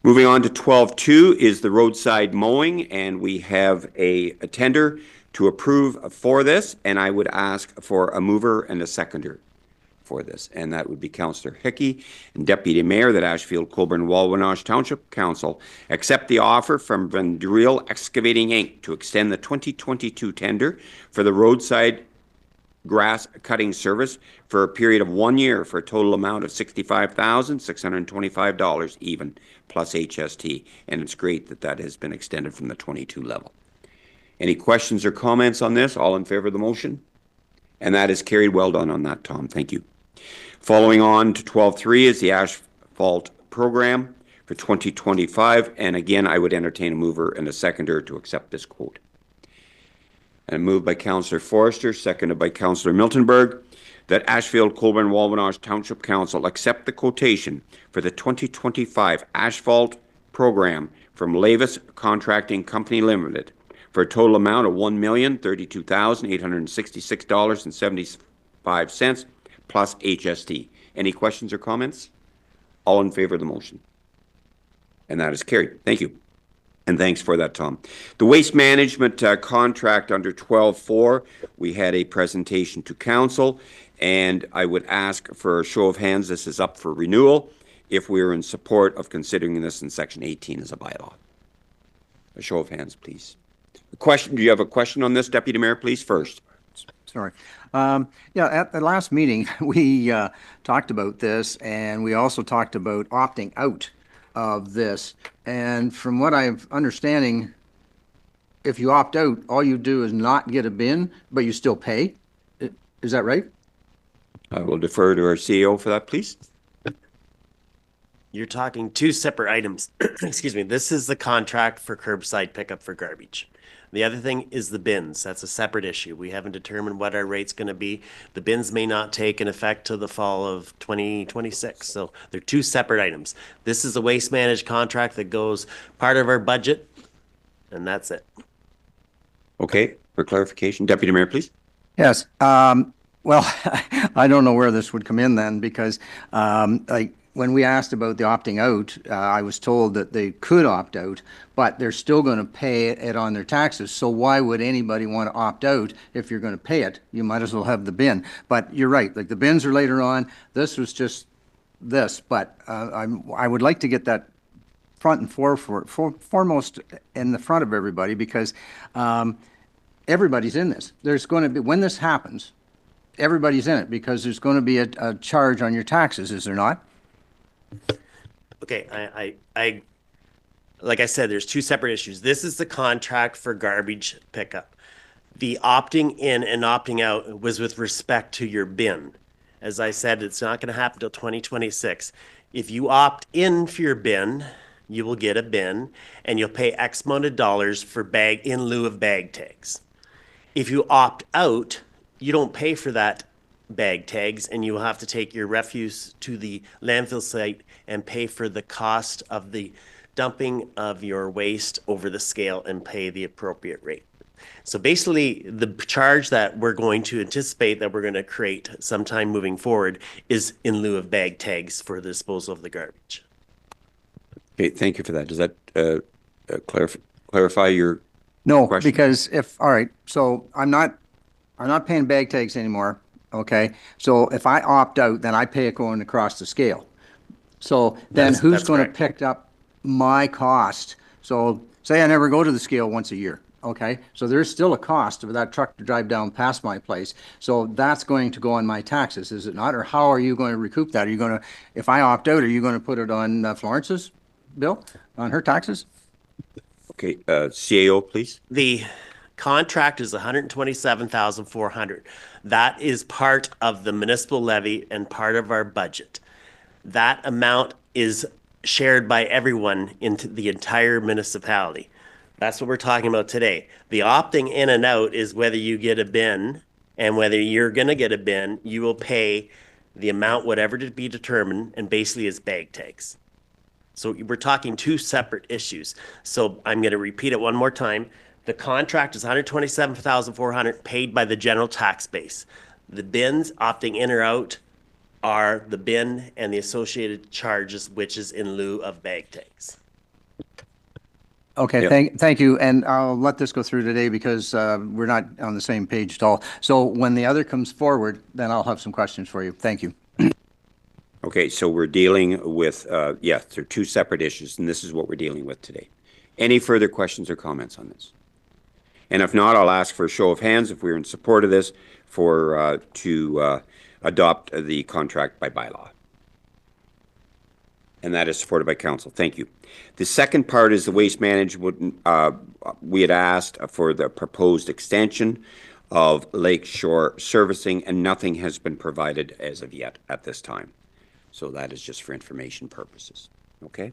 Moving on to 12.2 is the roadside mowing, and we have a tender to approve for this, and I would ask for a mover and a seconder for this, and that would be Councillor Hickey and Deputy Mayor that Ashfield-Colborne-Wawanosh Township Council accept the offer from Vendrell Excavating Inc. to extend the 2022 tender for the roadside grass cutting service for a period of 1 year for a total amount of $65,625 even, plus HST. And it's great that that has been extended from the 22 level. Any questions or comments on this? All in favor of the motion? And that is carried. Well done on that, Tom. Thank you. Following on to 12.3 is the asphalt program for 2025. And again, I would entertain a mover and a seconder to accept this quote. And moved by Councillor Forrester, seconded by Councillor Miltenberg, that Ashfield-Colborne-Wawanosh Township Council accept the quotation for the 2025 asphalt program from Lavis Contracting Company Limited for a total amount of $1,032,866.75 plus HST. Any questions or comments? All in favor of the motion? And that is carried. Thank you. And thanks for that, Tom. The waste management contract under 12.4, we had a presentation to council, and I would ask for a show of hands. This is up for renewal if we are in support of considering this in Section 18 as a bylaw. A show of hands, please. A question? Do you have a question on this, Deputy Mayor, please, first? Sorry. Yeah, at the last meeting, we talked about this, and we also talked about opting out of this. And from what I'm understanding, if you opt out, all you do is not get a bin, but you still pay. Is that right? I will defer to our CEO for that, please. You're talking two separate items. Excuse me. This is the contract for curbside pickup for garbage. The other thing is the bins. That's a separate issue. We haven't determined what our rate's going to be. The bins may not take an effect till the fall of 2026. So they're two separate items. This is a waste managed contract that goes part of our budget, and that's it. Okay, for clarification, Deputy Mayor, please. Yes. Well, I don't know where this would come in then, because like when we asked about the opting out, I was told that they could opt out, but they're still going to pay it on their taxes. So why would anybody want to opt out if you're going to pay it? You might as well have the bin. But you're right, like the bins are later on. This was just this, but I would like to get that front and foremost in the front of everybody, because everybody's in this. There's going to be, when this happens, everybody's in it, because there's going to be a charge on your taxes, is there not? Okay, I like I said, there's two separate issues. This is the contract for garbage pickup. The opting in and opting out was with respect to your bin. As I said, it's not going to happen until 2026. If you opt in for your bin, you will get a bin, and you'll pay X amount of dollars for bag in lieu of bag tags. If you opt out, you don't pay for that bag tags, and you will have to take your refuse to the landfill site and pay for the cost of the dumping of your waste over the scale and pay the appropriate rate. So basically, the charge that we're going to anticipate that we're going to create sometime moving forward is in lieu of bag tags for the disposal of the garbage. Okay, thank you for that. Does that clarify your No, question? because all right, so I'm not paying bag tags anymore. Okay, so if I opt out, then I pay it going across the scale. So then who's that's going to correct. pick up my cost? So say I never go to the scale once a year. Okay, so there's still a cost of that truck to drive down past my place. So that's going to go on my taxes, is it not? Or how are you going to recoup that? Are you going to, if I opt out, are you going to put it on Florence's bill, on her taxes? Okay, CAO, please. The contract is $127,400. That is part of the municipal levy and part of our budget. That amount is shared by everyone into the entire municipality. That's what we're talking about today. The opting in and out is whether you get a bin, and whether you're going to get a bin, you will pay the amount, whatever to be determined, and basically it's bag tags. So we're talking two separate issues. So I'm going to repeat it one more time. The contract is $127,400 paid by the general tax base. The bins opting in or out are the bin and the associated charges, which is in lieu of bag tags. Okay, Yep. thank you, and I'll let this go through today because we're not on the same page at all. So when the other comes forward, then I'll have some questions for you. Thank you. Okay, so we're dealing with, yes, they're two separate issues, and this is what we're dealing with today. Any further questions or comments on this? And if not, I'll ask for a show of hands if we're in support of this to adopt the contract by bylaw. And that is supported by council. Thank you. The second part is the waste management. We had asked for the proposed extension of Lake Shore servicing, and nothing has been provided as of yet at this time. So that is just for information purposes. Okay.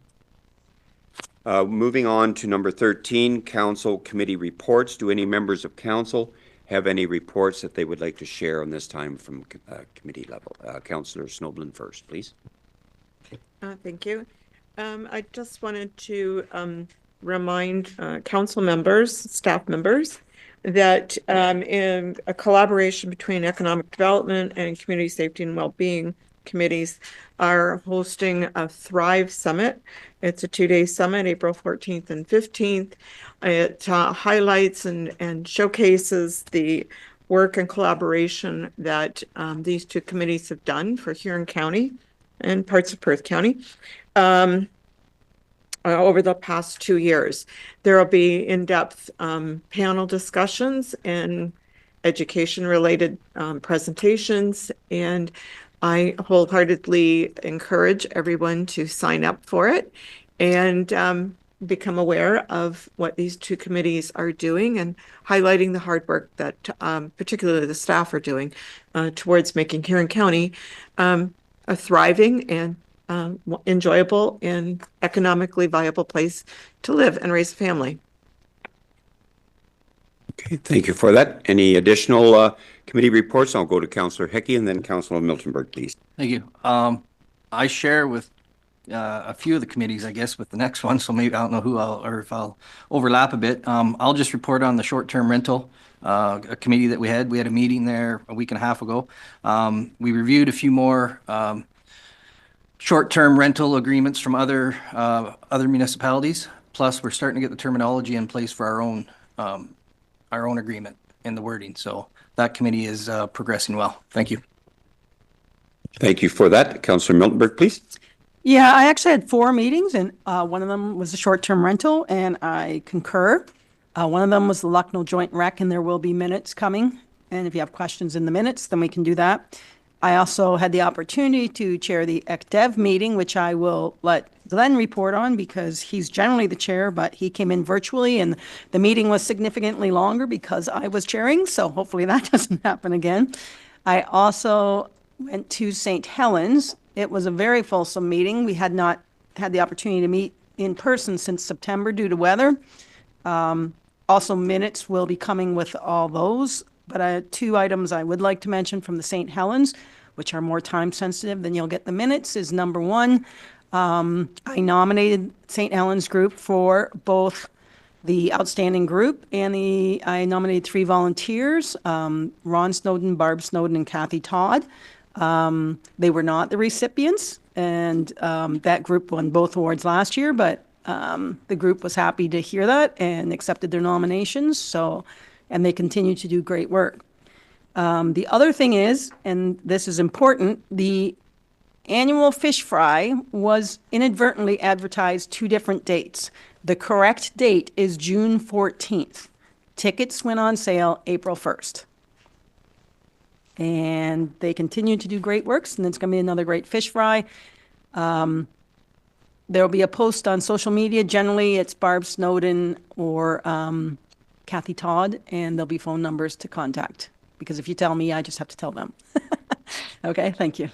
Moving on to number 13, council committee reports. Do any members of council have any reports that they would like to share on this time from committee level? Councillor Snowblin first, please. Thank you. I just wanted to remind council members, staff members, that in a collaboration between economic development and community safety and well-being, committees are hosting a Thrive Summit. It's a 2-day summit, April 14th and 15th. It highlights and showcases the work and collaboration that these two committees have done for Huron County and parts of Perth County over the past 2 years. There will be in-depth panel discussions and education-related presentations, and I wholeheartedly encourage everyone to sign up for it and become aware of what these two committees are doing and highlighting the hard work that particularly the staff are doing towards making Huron County a thriving and enjoyable and economically viable place to live and raise a family. Okay, thank you for that. Any additional committee reports? I'll go to Councillor Hickey and then Councillor Miltenberg, please. Thank you. I share with a few of the committees, I guess, with the next one, so maybe I don't know who if I'll overlap a bit. I'll just report on the short-term rental a committee that we had. We had a meeting there a week and a half ago. We reviewed a few more short-term rental agreements from other municipalities. Plus, we're starting to get the terminology in place for our own agreement and the wording. So that committee is progressing well. Thank you. Thank you for that. Councillor Miltenberg, please. Yeah, I actually had 4 meetings, and one of them was a short-term rental, and I concur. One of them was the Lucknow Joint Rec, and there will be minutes coming. And if you have questions in the minutes, then we can do that. I also had the opportunity to chair the ECDEV meeting, which I will let Glenn report on because he's generally the chair, but he came in virtually and the meeting was significantly longer because I was chairing. So hopefully that doesn't happen again. I also went to St. Helens. It was a very fulsome meeting. We had not had the opportunity to meet in person since September due to weather. Also, minutes will be coming with all those. But 2 items I would like to mention from the St. Helens, which are more time sensitive than you'll get the minutes, is number 1. I nominated St. Helens Group for both the outstanding group and I nominated 3 volunteers, Ron Snowden, Barb Snowden, and Kathy Todd. They were not the recipients, and that group won both awards last year, but the group was happy to hear that and accepted their nominations. And they continue to do great work. The other thing is, and this is important, the annual fish fry was inadvertently advertised 2 different dates. The correct date is June 14th. Tickets went on sale April 1st. And they continue to do great works, and it's going to be another great fish fry. There will be a post on social media. Generally, it's Barb Snowden or Kathy Todd, and there'll be phone numbers to contact. Because if you tell me, I just have to tell them. Okay, thank you.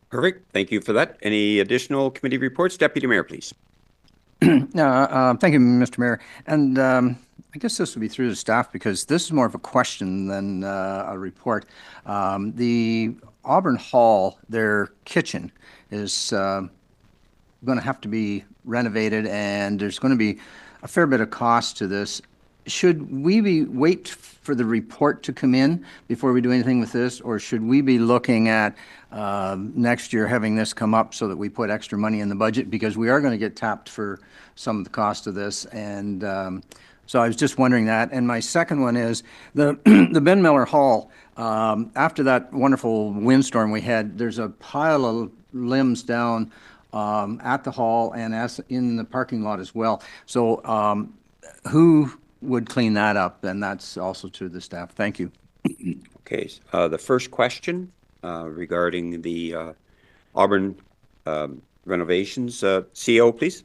Perfect. Thank you for that. Any additional committee reports? Deputy Mayor, please. Thank you, Mr. Mayor. And I guess this will be through the staff because this is more of a question than a report. The Auburn Hall, their kitchen is going to have to be renovated, and there's going to be a fair bit of cost to this. Should we wait for the report to come in before we do anything with this, or should we be looking at next year having this come up so that we put extra money in the budget, because we are going to get tapped for some of the cost of this? And so I was just wondering that. And my second one is the Ben Miller Hall. After that wonderful windstorm we had, there's a pile of limbs down at the hall and as in the parking lot as well. So who would clean that up? And that's also to the staff. Thank you. Okay, the first question regarding the Auburn renovations, CEO, please.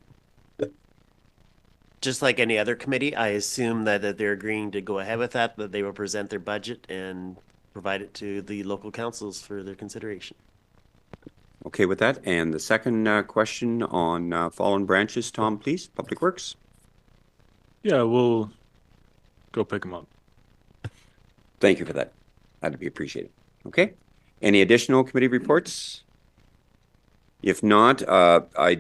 Just like any other committee, I assume that they're agreeing to go ahead with that they will present their budget and provide it to the local councils for their consideration. Okay with that. And the second question on fallen branches, Tom, please, Public Works. Yeah, we'll go pick them up. Thank you for that. That'd be appreciated. Okay. Any additional committee reports? If not, I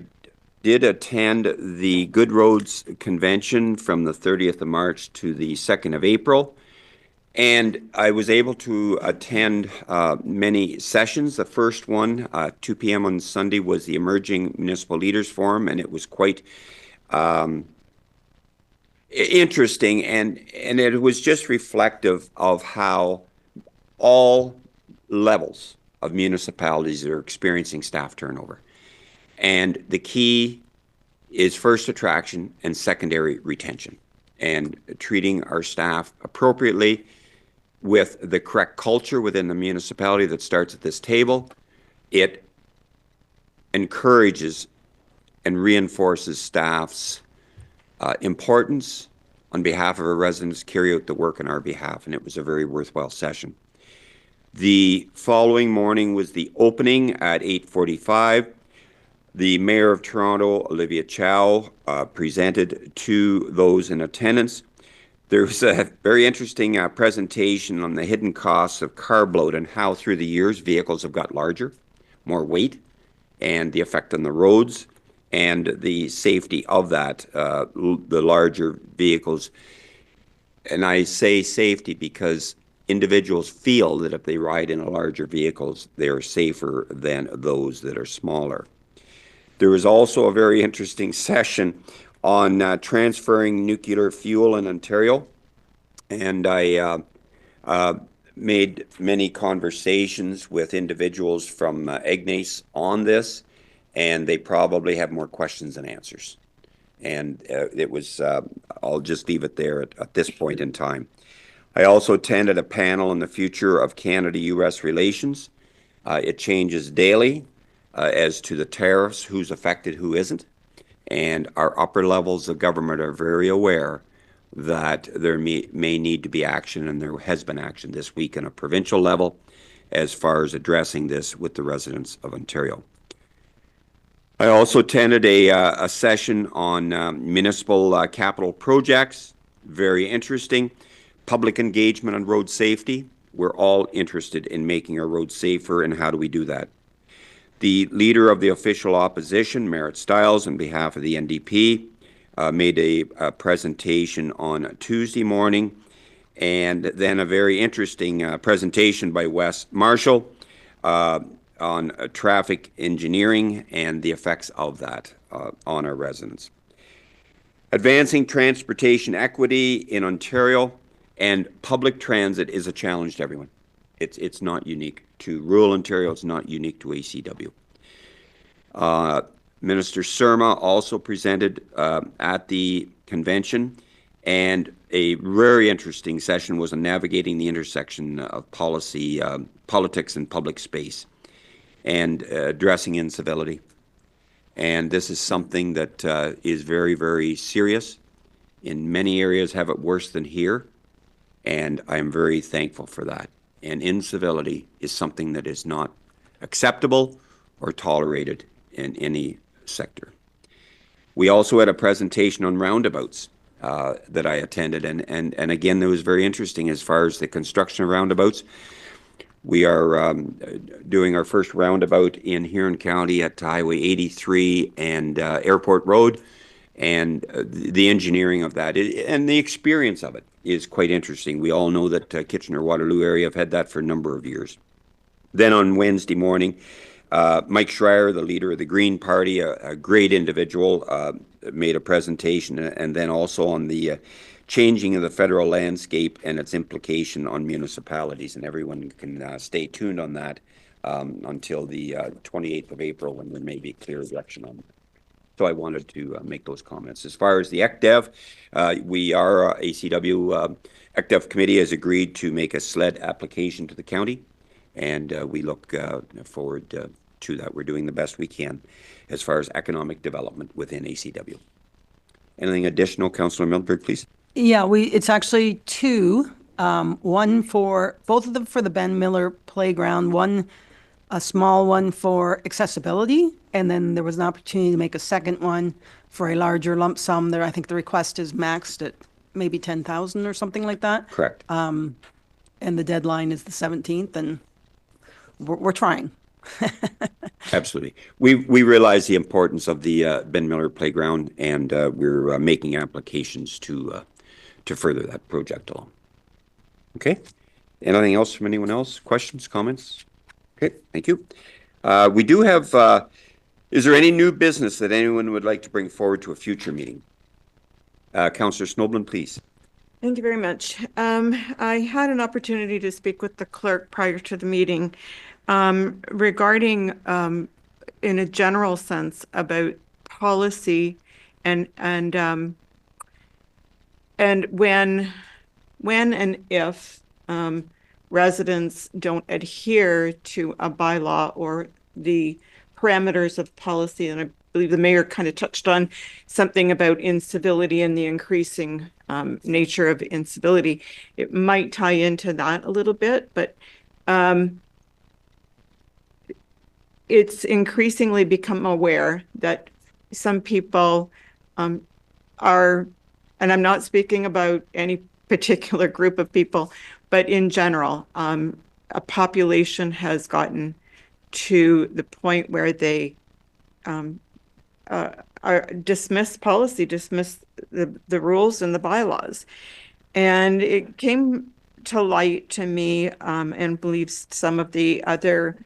did attend the Good Roads Convention from the 30th of March to the 2nd of April. And I was able to attend many sessions. The first one, 2 p.m. on Sunday, was the Emerging Municipal Leaders Forum, and it was quite interesting, and it was just reflective of how all levels of municipalities are experiencing staff turnover. And the key is first attraction and secondary retention, and treating our staff appropriately with the correct culture within the municipality that starts at this table. It encourages and reinforces staff's importance on behalf of our residents, carry out the work on our behalf, and it was a very worthwhile session. The following morning was the opening at 8:45. The Mayor of Toronto, Olivia Chow, presented to those in attendance. There was a very interesting presentation on the hidden costs of carb load and how through the years vehicles have got larger, more weight, and the effect on the roads and the safety of that, the larger vehicles. And I say safety because individuals feel that if they ride in a larger vehicles, they are safer than those that are smaller. There was also a very interesting session on transferring nuclear fuel in Ontario, and I made many conversations with individuals from Ignace on this, and they probably have more questions than answers. And it was, I'll just leave it there at this point in time. I also attended a panel on the future of Canada-U.S. relations. It changes daily as to the tariffs, who's affected, who isn't. And our upper levels of government are very aware that there may need to be action, and there has been action this week on a provincial level as far as addressing this with the residents of Ontario. I also attended a session on municipal capital projects. Very interesting. Public engagement on road safety. We're all interested in making our roads safer, and how do we do that? The leader of the official opposition, Merritt Stiles, on behalf of the NDP, made a presentation on Tuesday morning, and then a very interesting presentation by Wes Marshall on traffic engineering and the effects of that on our residents. Advancing transportation equity in Ontario, and public transit is a challenge to everyone. It's not unique to rural Ontario. It's not unique to ACW. Minister Surma also presented at the convention, and a very interesting session was on navigating the intersection of policy, politics and public space, and addressing incivility. And this is something that is very, very serious. In many areas have it worse than here, and I am very thankful for that. And incivility is something that is not acceptable or tolerated in any sector. We also had a presentation on roundabouts that I attended, and again, it was very interesting as far as the construction of roundabouts. We are doing our first roundabout in Huron County at Highway 83 and Airport Road, and the engineering of that and the experience of it is quite interesting. We all know that Kitchener-Waterloo area have had that for a number of years. Then on Wednesday morning, Mike Schreier, the leader of the Green Party, a great individual, made a presentation, and then also on the changing of the federal landscape and its implication on municipalities, and everyone can stay tuned on that until the 28th of April, when there may be clear direction on that. So I wanted to make those comments. As far as the ECDEV, we are ACW ECDEV committee has agreed to make a SLED application to the county, and we look forward to that. We're doing the best we can as far as economic development within ACW. Anything additional, Councillor Milford, please? Yeah, it's actually two. One for, both of them for the Ben Miller Playground, one a small one for accessibility, and then there was an opportunity to make a second one for a larger lump sum. There, I think the request is maxed at maybe 10,000 or something like that. Correct. And the deadline is the 17th, and we're trying. Absolutely. We realize the importance of the Ben Miller Playground, and we're making applications to further that project along. Okay. Anything else from anyone else? Questions, comments? Okay, thank you. We do have, is there any new business that anyone would like to bring forward to a future meeting? Councillor Snowblin, please. Thank you very much. I had an opportunity to speak with the clerk prior to the meeting regarding, in a general sense, about policy and when and if residents don't adhere to a bylaw or the parameters of policy. And I believe the mayor kind of touched on something about incivility and the increasing nature of incivility. It might tie into that a little bit, but it's increasingly become aware that some people are, and I'm not speaking about any particular group of people, but in general, a population has gotten to the point where they dismiss policy, dismiss the rules and the bylaws. And it came to light to me and believes some of the other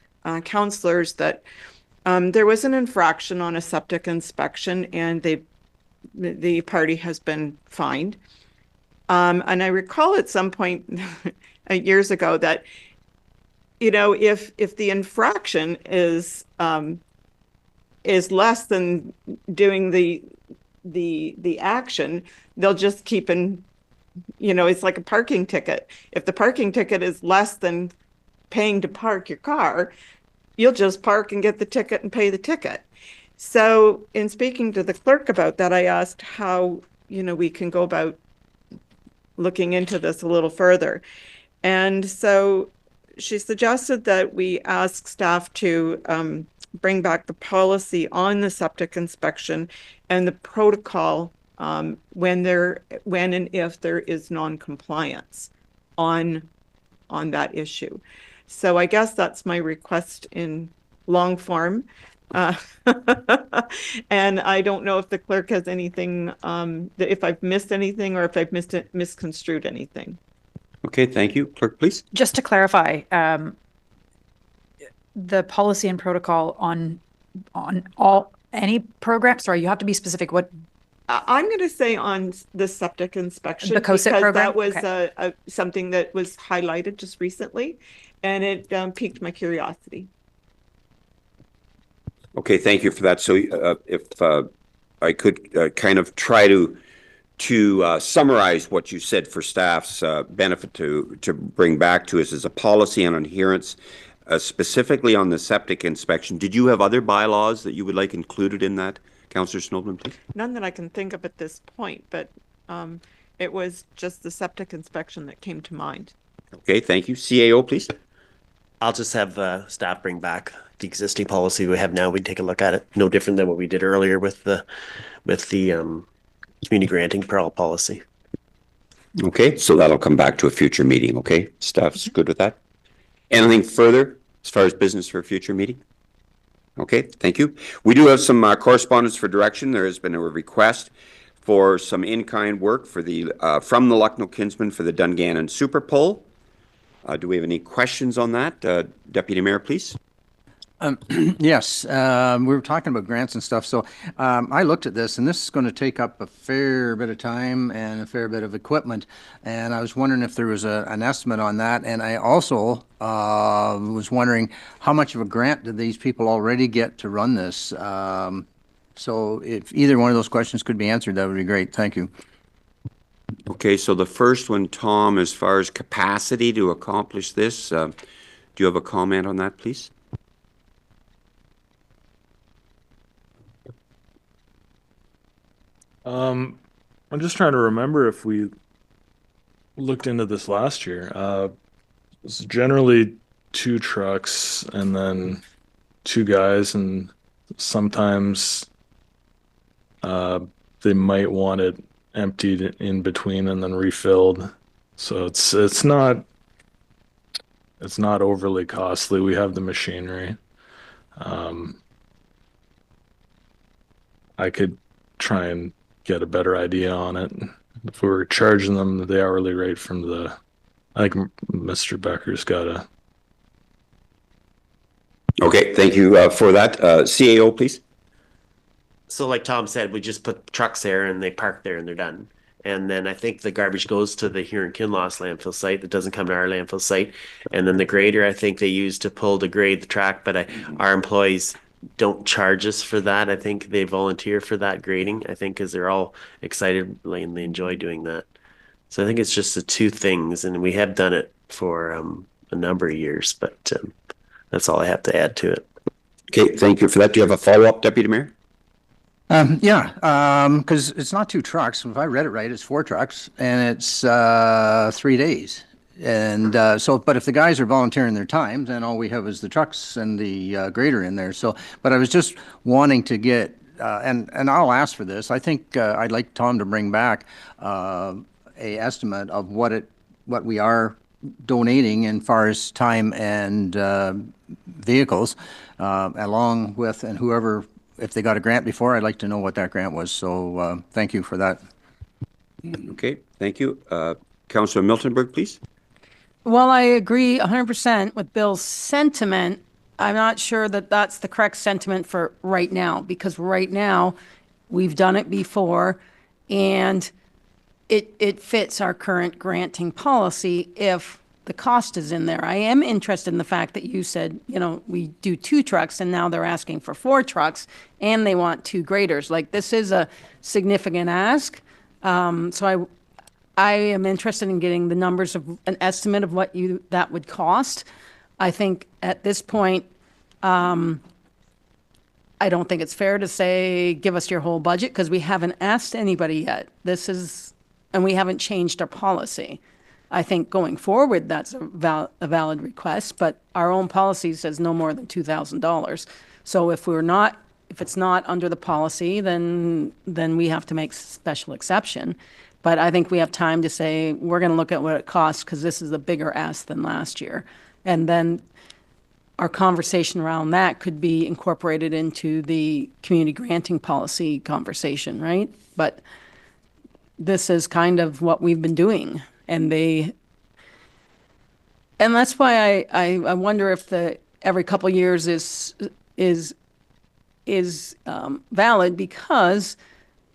counselors that there was an infraction on a septic inspection and the party has been fined. And I recall at some point years ago that, you know, if the infraction is less than doing the action, they'll just keep in, you know, it's like a parking ticket. If the parking ticket is less than paying to park your car, you'll just park and get the ticket and pay the ticket. So in speaking to the clerk about that, I asked how, you know, we can go about looking into this a little further. And so she suggested that we ask staff to bring back the policy on the septic inspection and the protocol when and if there is non-compliance on that issue. So I guess that's my request in long form. And I don't know if the clerk has anything, if I've missed anything or if I've misconstrued anything. Okay, thank you. Clerk, please. Just to clarify, the policy and protocol on any program, sorry, you have to be specific. What? I'm going to say on the septic inspection. The COSIP program? That was okay. Something that was highlighted just recently, and it piqued my curiosity. Okay, thank you for that. So if I could kind of try to summarize what you said for staff's benefit to bring back to us as a policy on adherence, specifically on the septic inspection. Did you have other bylaws that you would like included in that, Councillor Snowblin, please? None that I can think of at this point, but it was just the septic inspection that came to mind. Okay, thank you. CAO, please. I'll just have staff bring back the existing policy we have now. We take a look at it. No different than what we did earlier with the community granting policy. Okay, so that'll come back to a future meeting. Okay, staff's good with that. Anything further as far as business for a future meeting? Okay, thank you. We do have some correspondence for direction. There has been a request for some in-kind work for the from the Lucknow Kinsman for the Dungannon Super Pole. Do we have any questions on that? Deputy Mayor, please. Yes, we were talking about grants and stuff. So I looked at this, and this is going to take up a fair bit of time and a fair bit of equipment. And I was wondering if there was an estimate on that. And I also was wondering how much of a grant did these people already get to run this? So if either one of those questions could be answered, that would be great. Thank you. Okay, so the first one, Tom, as far as capacity to accomplish this, do you have a comment on that, please? I'm just trying to remember if we looked into this last year. It's generally 2 trucks and then 2 guys, and sometimes they might want it emptied in between and then refilled. So it's not overly costly. We have the machinery. I could try and get a better idea on it if we were charging them the hourly rate from the I think Mr. Becker's got a. Okay, thank you for that. CAO, please. So like Tom said, we just put trucks there and they park there and they're done. And then I think the garbage goes to the Huron Kinloss landfill site. It doesn't come to our landfill site. And then the grader, I think they use to pull to grade the track, but our employees don't charge us for that. I think they volunteer for that grading, I think, because they're all excited and they enjoy doing that. So I think it's just the two things, and we have done it for a number of years, but that's all I have to add to it. Okay, thank you for that. Do you have a follow-up, Deputy Mayor? Yeah, because it's not 2 trucks. If I read it right, it's 4 trucks, and it's 3 days. And but if the guys are volunteering their time, then all we have is the trucks and the grader in there. So, but I was just wanting to get, and I'll ask for this. I think I'd like Tom to bring back a estimate of what we are donating in far as time and vehicles, along with, and whoever, if they got a grant before, I'd like to know what that grant was. So thank you for that. Okay, thank you. Councillor Miltenberg, please. Well, I agree 100% with Bill's sentiment. I'm not sure that that's the correct sentiment for right now, because right now we've done it before and it fits our current granting policy if the cost is in there. I am interested in the fact that you said, you know, we do 2 trucks and now they're asking for 4 trucks and they want 2 graders. Like, this is a significant ask. So I am interested in getting the numbers of an estimate of what that would cost. I think at this point, I don't think it's fair to say, give us your whole budget, because we haven't asked anybody yet. And we haven't changed our policy. I think going forward, that's a valid request, but our own policy says no more than $2,000. So if it's not under the policy, then we have to make special exception. But I think we have time to say, we're going to look at what it costs, because this is a bigger ask than last year. And then our conversation around that could be incorporated into the community granting policy conversation, right? But this is kind of what we've been doing. And that's why I wonder if the every couple of years is valid, because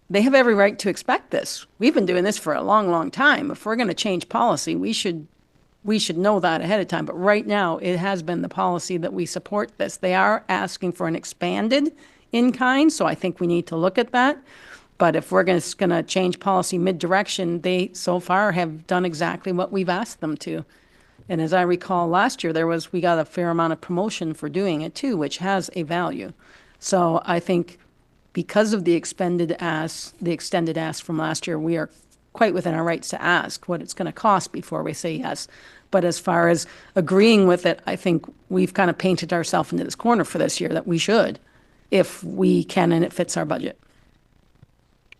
they have every right to expect this. We've been doing this for a long, long time. If we're going to change policy, we should know that ahead of time. But right now, it has been the policy that we support this. They are asking for an expanded in-kind, so I think we need to look at that. But if we're going to change policy mid-direction, they so far have done exactly what we've asked them to. And as I recall, last year we got a fair amount of promotion for doing it too, which has a value. So I think because of the extended ask from last year, we are quite within our rights to ask what it's going to cost before we say yes. But as far as agreeing with it, I think we've kind of painted ourselves into this corner for this year that we should, if we can and it fits our budget.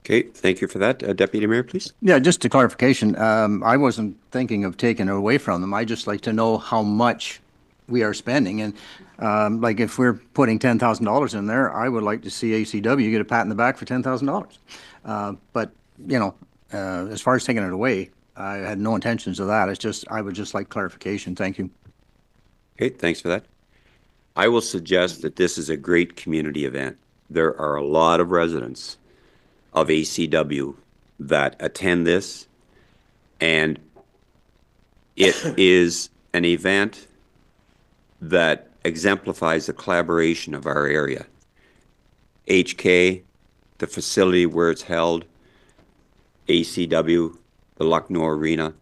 Okay, thank you for that. Deputy Mayor, please. Yeah, just a clarification. I wasn't thinking of taking it away from them. I just like to know how much we are spending. And like, if we're putting $10,000 in there, I would like to see ACW get a pat in the back for $10,000. But, you know, as far as taking it away, I had no intentions of that. It's just, I would just like clarification. Thank you. Okay, thanks for that. I will suggest that this is a great community event. There are a lot of residents of ACW that attend this, and it is an event that exemplifies the collaboration of our area. HK, the facility where it's held, ACW, the Lucknow Arena,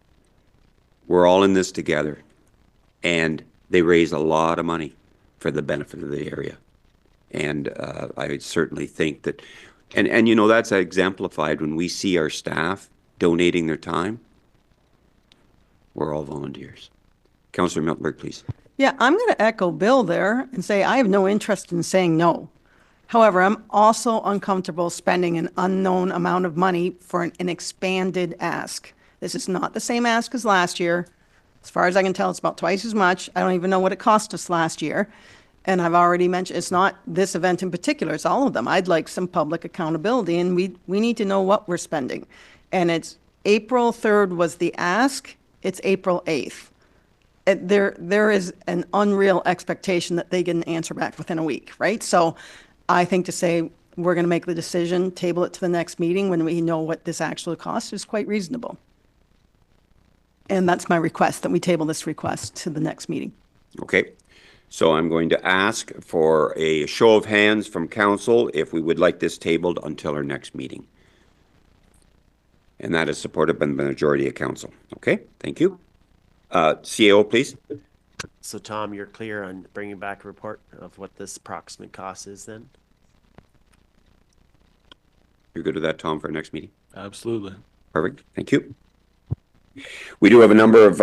we're all in this together, and they raise a lot of money for the benefit of the area. And I would certainly think that, and you know, that's exemplified when we see our staff donating their time. We're all volunteers. Councillor Miltenberg, please. Yeah, I'm going to echo Bill there and say I have no interest in saying no. However, I'm also uncomfortable spending an unknown amount of money for an expanded ask. This is not the same ask as last year. As far as I can tell, it's about twice as much. I don't even know what it cost us last year. And I've already mentioned, it's not this event in particular, it's all of them. I'd like some public accountability, and we need to know what we're spending. And it's April 3rd was the ask. It's April 8th. There is an unreal expectation that they get an answer back within a week, right? So I think to say we're going to make the decision, table it to the next meeting when we know what this actually costs is quite reasonable. And that's my request, that we table this request to the next meeting. Okay. So I'm going to ask for a show of hands from council if we would like this tabled until our next meeting. And that is supported by the majority of council. Okay, thank you. CAO, please. So Tom, you're clear on bringing back a report of what this approximate cost is then? You're good with that, Tom, for our next meeting? Absolutely. Perfect, thank you. We do have a number of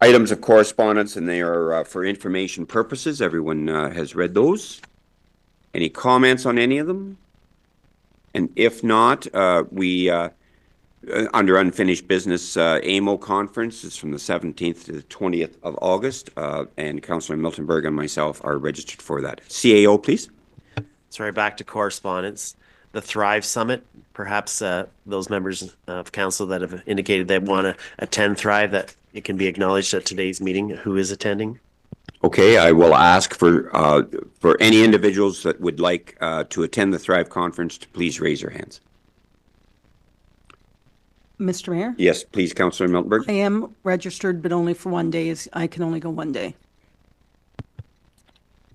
items of correspondence, and they are for information purposes. Everyone has read those. Any comments on any of them? And if not, under unfinished business, AMO conference is from the 17th to the 20th of August, and Councillor Miltenberg and myself are registered for that. CAO, please. Sorry, back to correspondence. The Thrive Summit, perhaps those members of council that have indicated they want to attend Thrive, that it can be acknowledged at today's meeting who is attending. Okay, I will ask for any individuals that would like to attend the Thrive conference to please raise your hands. Mr. Mayor? Yes, please, Councillor Miltenberg. I am registered, but only for 1 day. I can only go 1 day.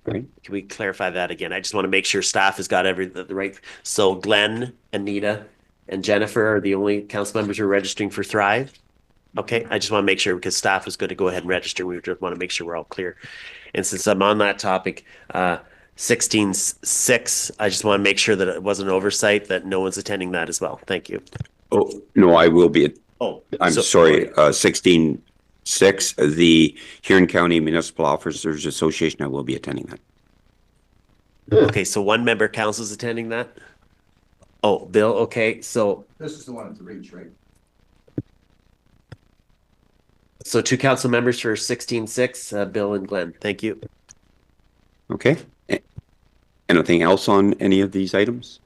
Right. Can we clarify that again? I just want to make sure staff has got the right. So Glenn, Anita, and Jennifer are the only council members who are registering for Thrive. Okay, I just want to make sure because staff was going to go ahead and register. We just want to make sure we're all clear. And since I'm on that topic, 16.6, I just want to make sure that it wasn't an oversight, that no one's attending that as well. Thank you. Oh, no, I will be. I'm so- sorry, 16.6, the Huron County Municipal Officers Association, I will be attending that. Okay, so one member council is attending that? Oh, Bill, okay, so. This is the one at the Reach, right? So 2 council members for 16.6, Bill and Glenn. Thank you. Okay. Anything else on any of these items?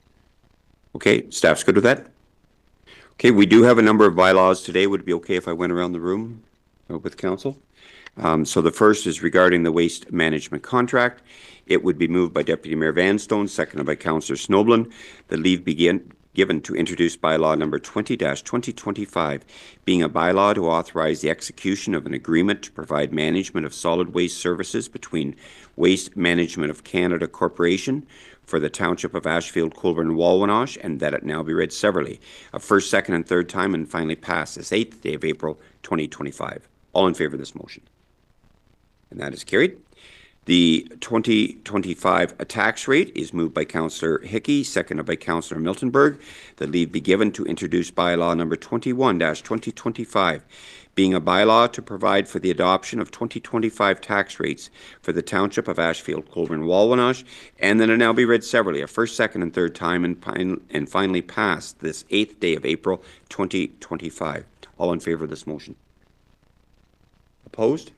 Okay, staff's good with that? Okay, we do have a number of bylaws today. Would it be okay if I went around the room with council? So the first is regarding the waste management contract. It would be moved by Deputy Mayor Vanstone, seconded by Councillor Snoblin. The leave be given to introduce bylaw number 20-2025, being a bylaw to authorize the execution of an agreement to provide management of solid waste services between Waste Management of Canada Corporation for the Township of Ashfield-Colborne-Wawanosh, and that it now be read severally, a first, second, and third time, and finally pass this 8th day of April 2025. All in favor of this motion? And that is carried. The 2025 tax rate is moved by Councillor Hickey, seconded by Councillor Miltenberg. The leave be given to introduce bylaw number 21-2025, being a bylaw to provide for the adoption of 2025 tax rates for the Township of Ashfield-Colborne-Wawanosh, and then it now be read severally, a first, second, and third time, and finally passed this 8th day of April 2025. All in favor of this motion? Opposed?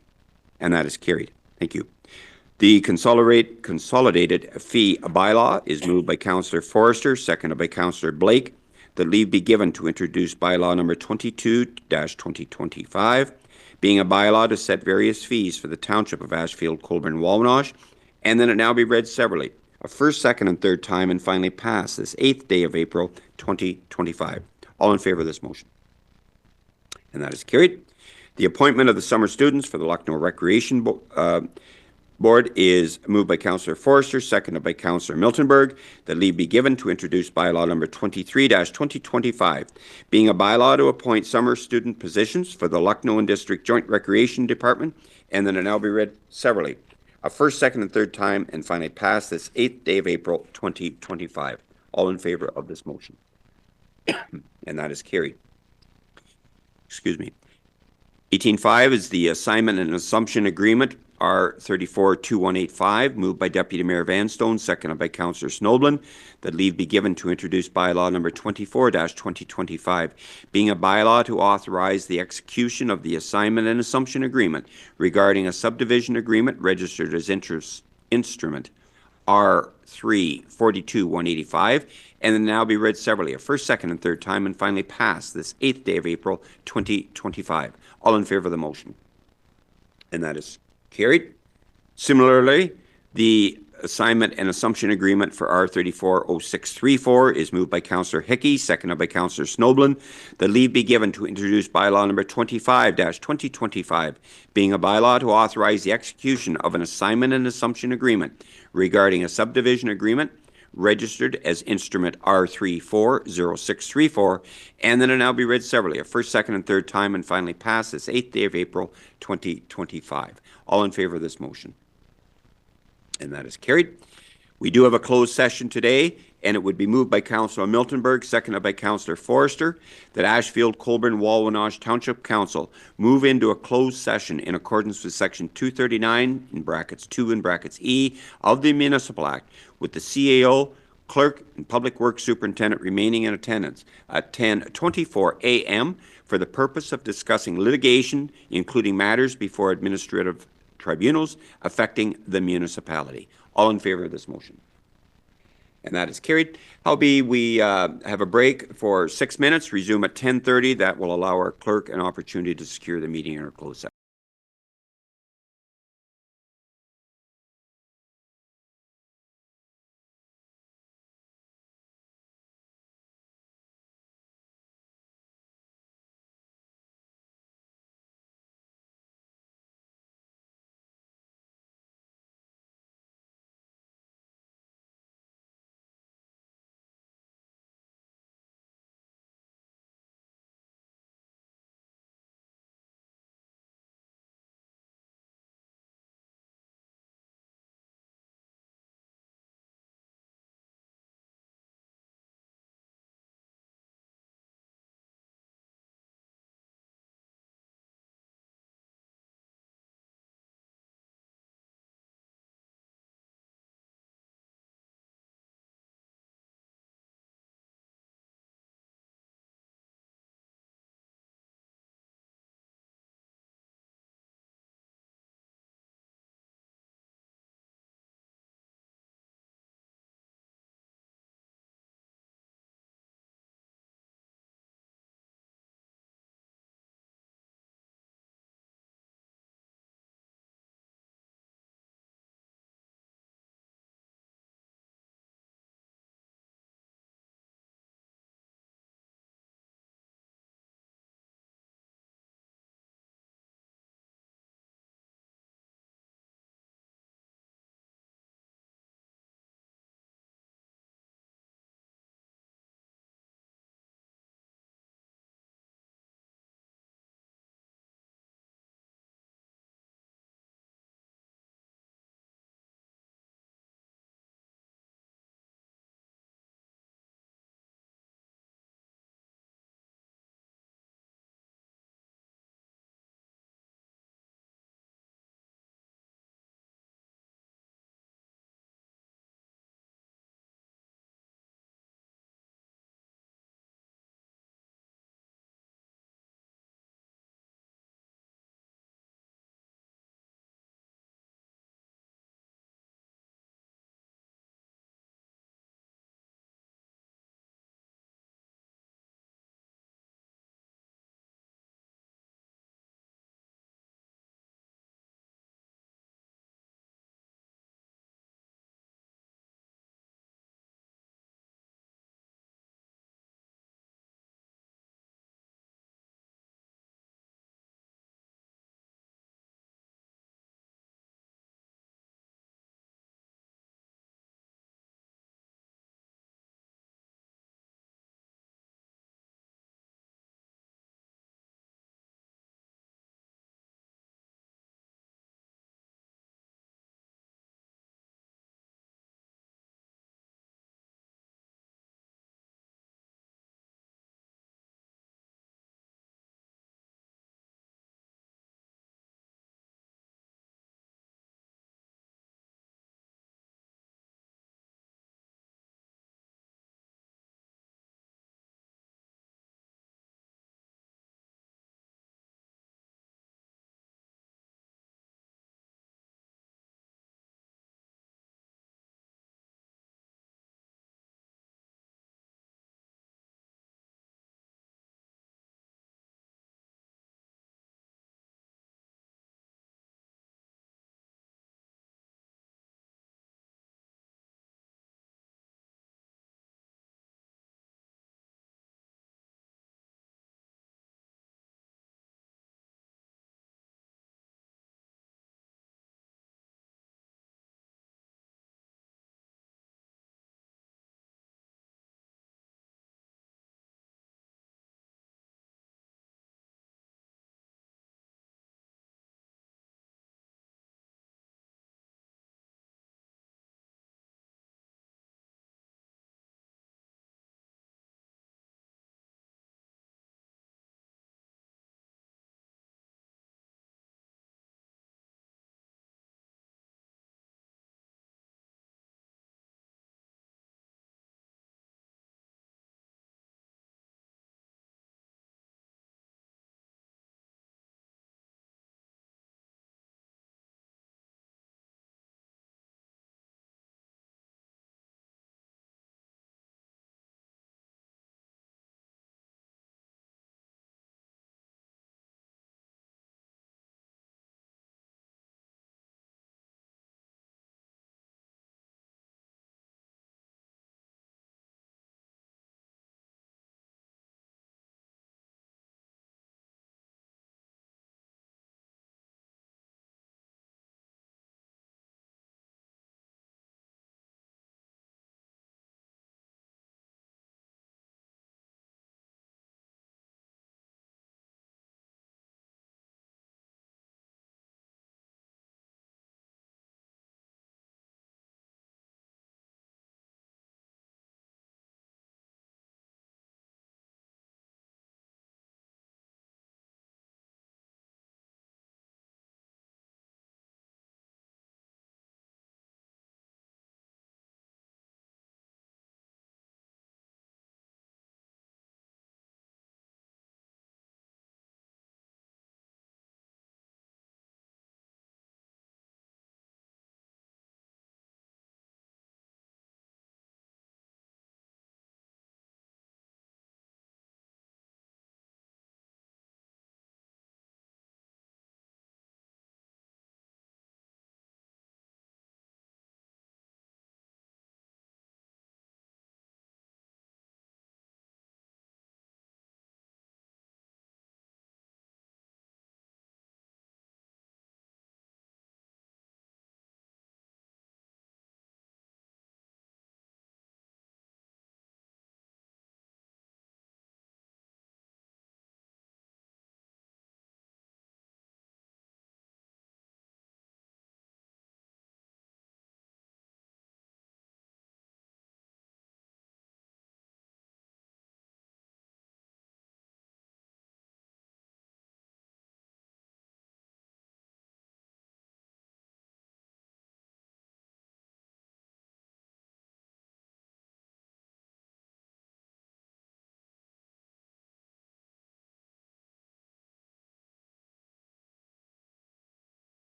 And that is carried. Thank you. The consolidated fee bylaw is moved by Councillor Forrester, seconded by Councillor Blake. The leave be given to introduce bylaw number 22-2025, being a bylaw to set various fees for the Township of Ashfield-Colborne-Wawanosh, and then it now be read severally, a first, second, and third time, and finally pass this 8th day of April 2025. All in favor of this motion? And that is carried. The appointment of the summer students for the Lucknow Recreation Board is moved by Councillor Forrester, seconded by Councillor Miltenberg. The leave be given to introduce bylaw number 23-2025, being a bylaw to appoint summer student positions for the Lucknow and District Joint Recreation Department, and then it now be read severally, a first, second, and third time, and finally pass this 8th day of April 2025. All in favor of this motion? And that is carried. Excuse me. 18.5 is the assignment and assumption agreement, R342185, moved by Deputy Mayor Vanstone, seconded by Councillor Snoblin. That leave be given to introduce bylaw number 24-2025, being a bylaw to authorize the execution of the assignment and assumption agreement regarding a subdivision agreement registered as instrument R342185, and then now be read severally, a first, second, and third time, and finally pass this 8th day of April 2025. All in favor of the motion? And that is carried. Similarly, the assignment and assumption agreement for R340634 is moved by Councillor Hickey, seconded by Councillor Snoblin. The leave be given to introduce bylaw number 25-2025, being a bylaw to authorize the execution of an assignment and assumption agreement regarding a subdivision agreement registered as instrument R340634, and then it now be read severally, a first, second, and third time, and finally passed this 8th day of April 2025. All in favor of this motion? And that is carried. We do have a closed session today, and it would be moved by Councillor Miltenberg, seconded by Councillor Forrester, that Ashfield-Colborne-Wawanosh Township Council move into a closed session in accordance with Section 239 in brackets 2 and brackets E of the Municipal Act, with the CAO, Clerk, and Public Works Superintendent remaining in attendance at 10:24 a.m. for the purpose of discussing litigation, including matters before administrative tribunals affecting the municipality. All in favor of this motion? And that is carried. Howbeit, we have a break for 6 minutes, resume at 10:30. That will allow our clerk an opportunity to secure the meeting in our closed session.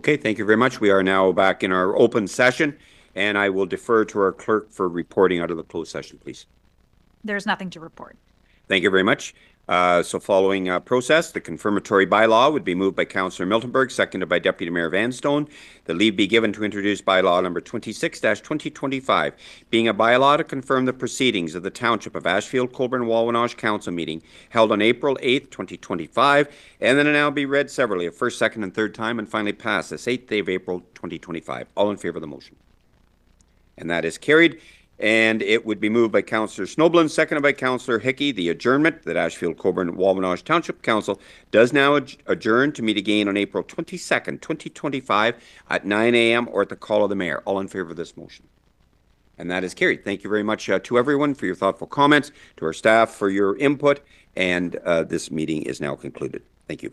Okay, thank you very much. We are now back in our open session, and I will defer to our clerk for reporting out of the closed session, please. There's nothing to report. Thank you very much. So following process, the confirmatory bylaw would be moved by Councillor Miltenberg, seconded by Deputy Mayor Vanstone. The leave be given to introduce bylaw number 26-2025, being a bylaw to confirm the proceedings of the Township of Ashfield-Colborne-Wawanosh Council meeting held on April 8th, 2025, and then it now be read severally a first, second, and third time, and finally pass this 8th day of April 2025. All in favor of the motion? And that is carried. And it would be moved by Councillor Snowblin, seconded by Councillor Hickey, the adjournment that Ashfield-Colborne-Wawanosh Township Council does now adjourn to meet again on April 22nd, 2025 at 9 a.m. or at the call of the mayor. All in favor of this motion? And that is carried. Thank you very much to everyone for your thoughtful comments, to our staff for your input, and this meeting is now concluded. Thank you.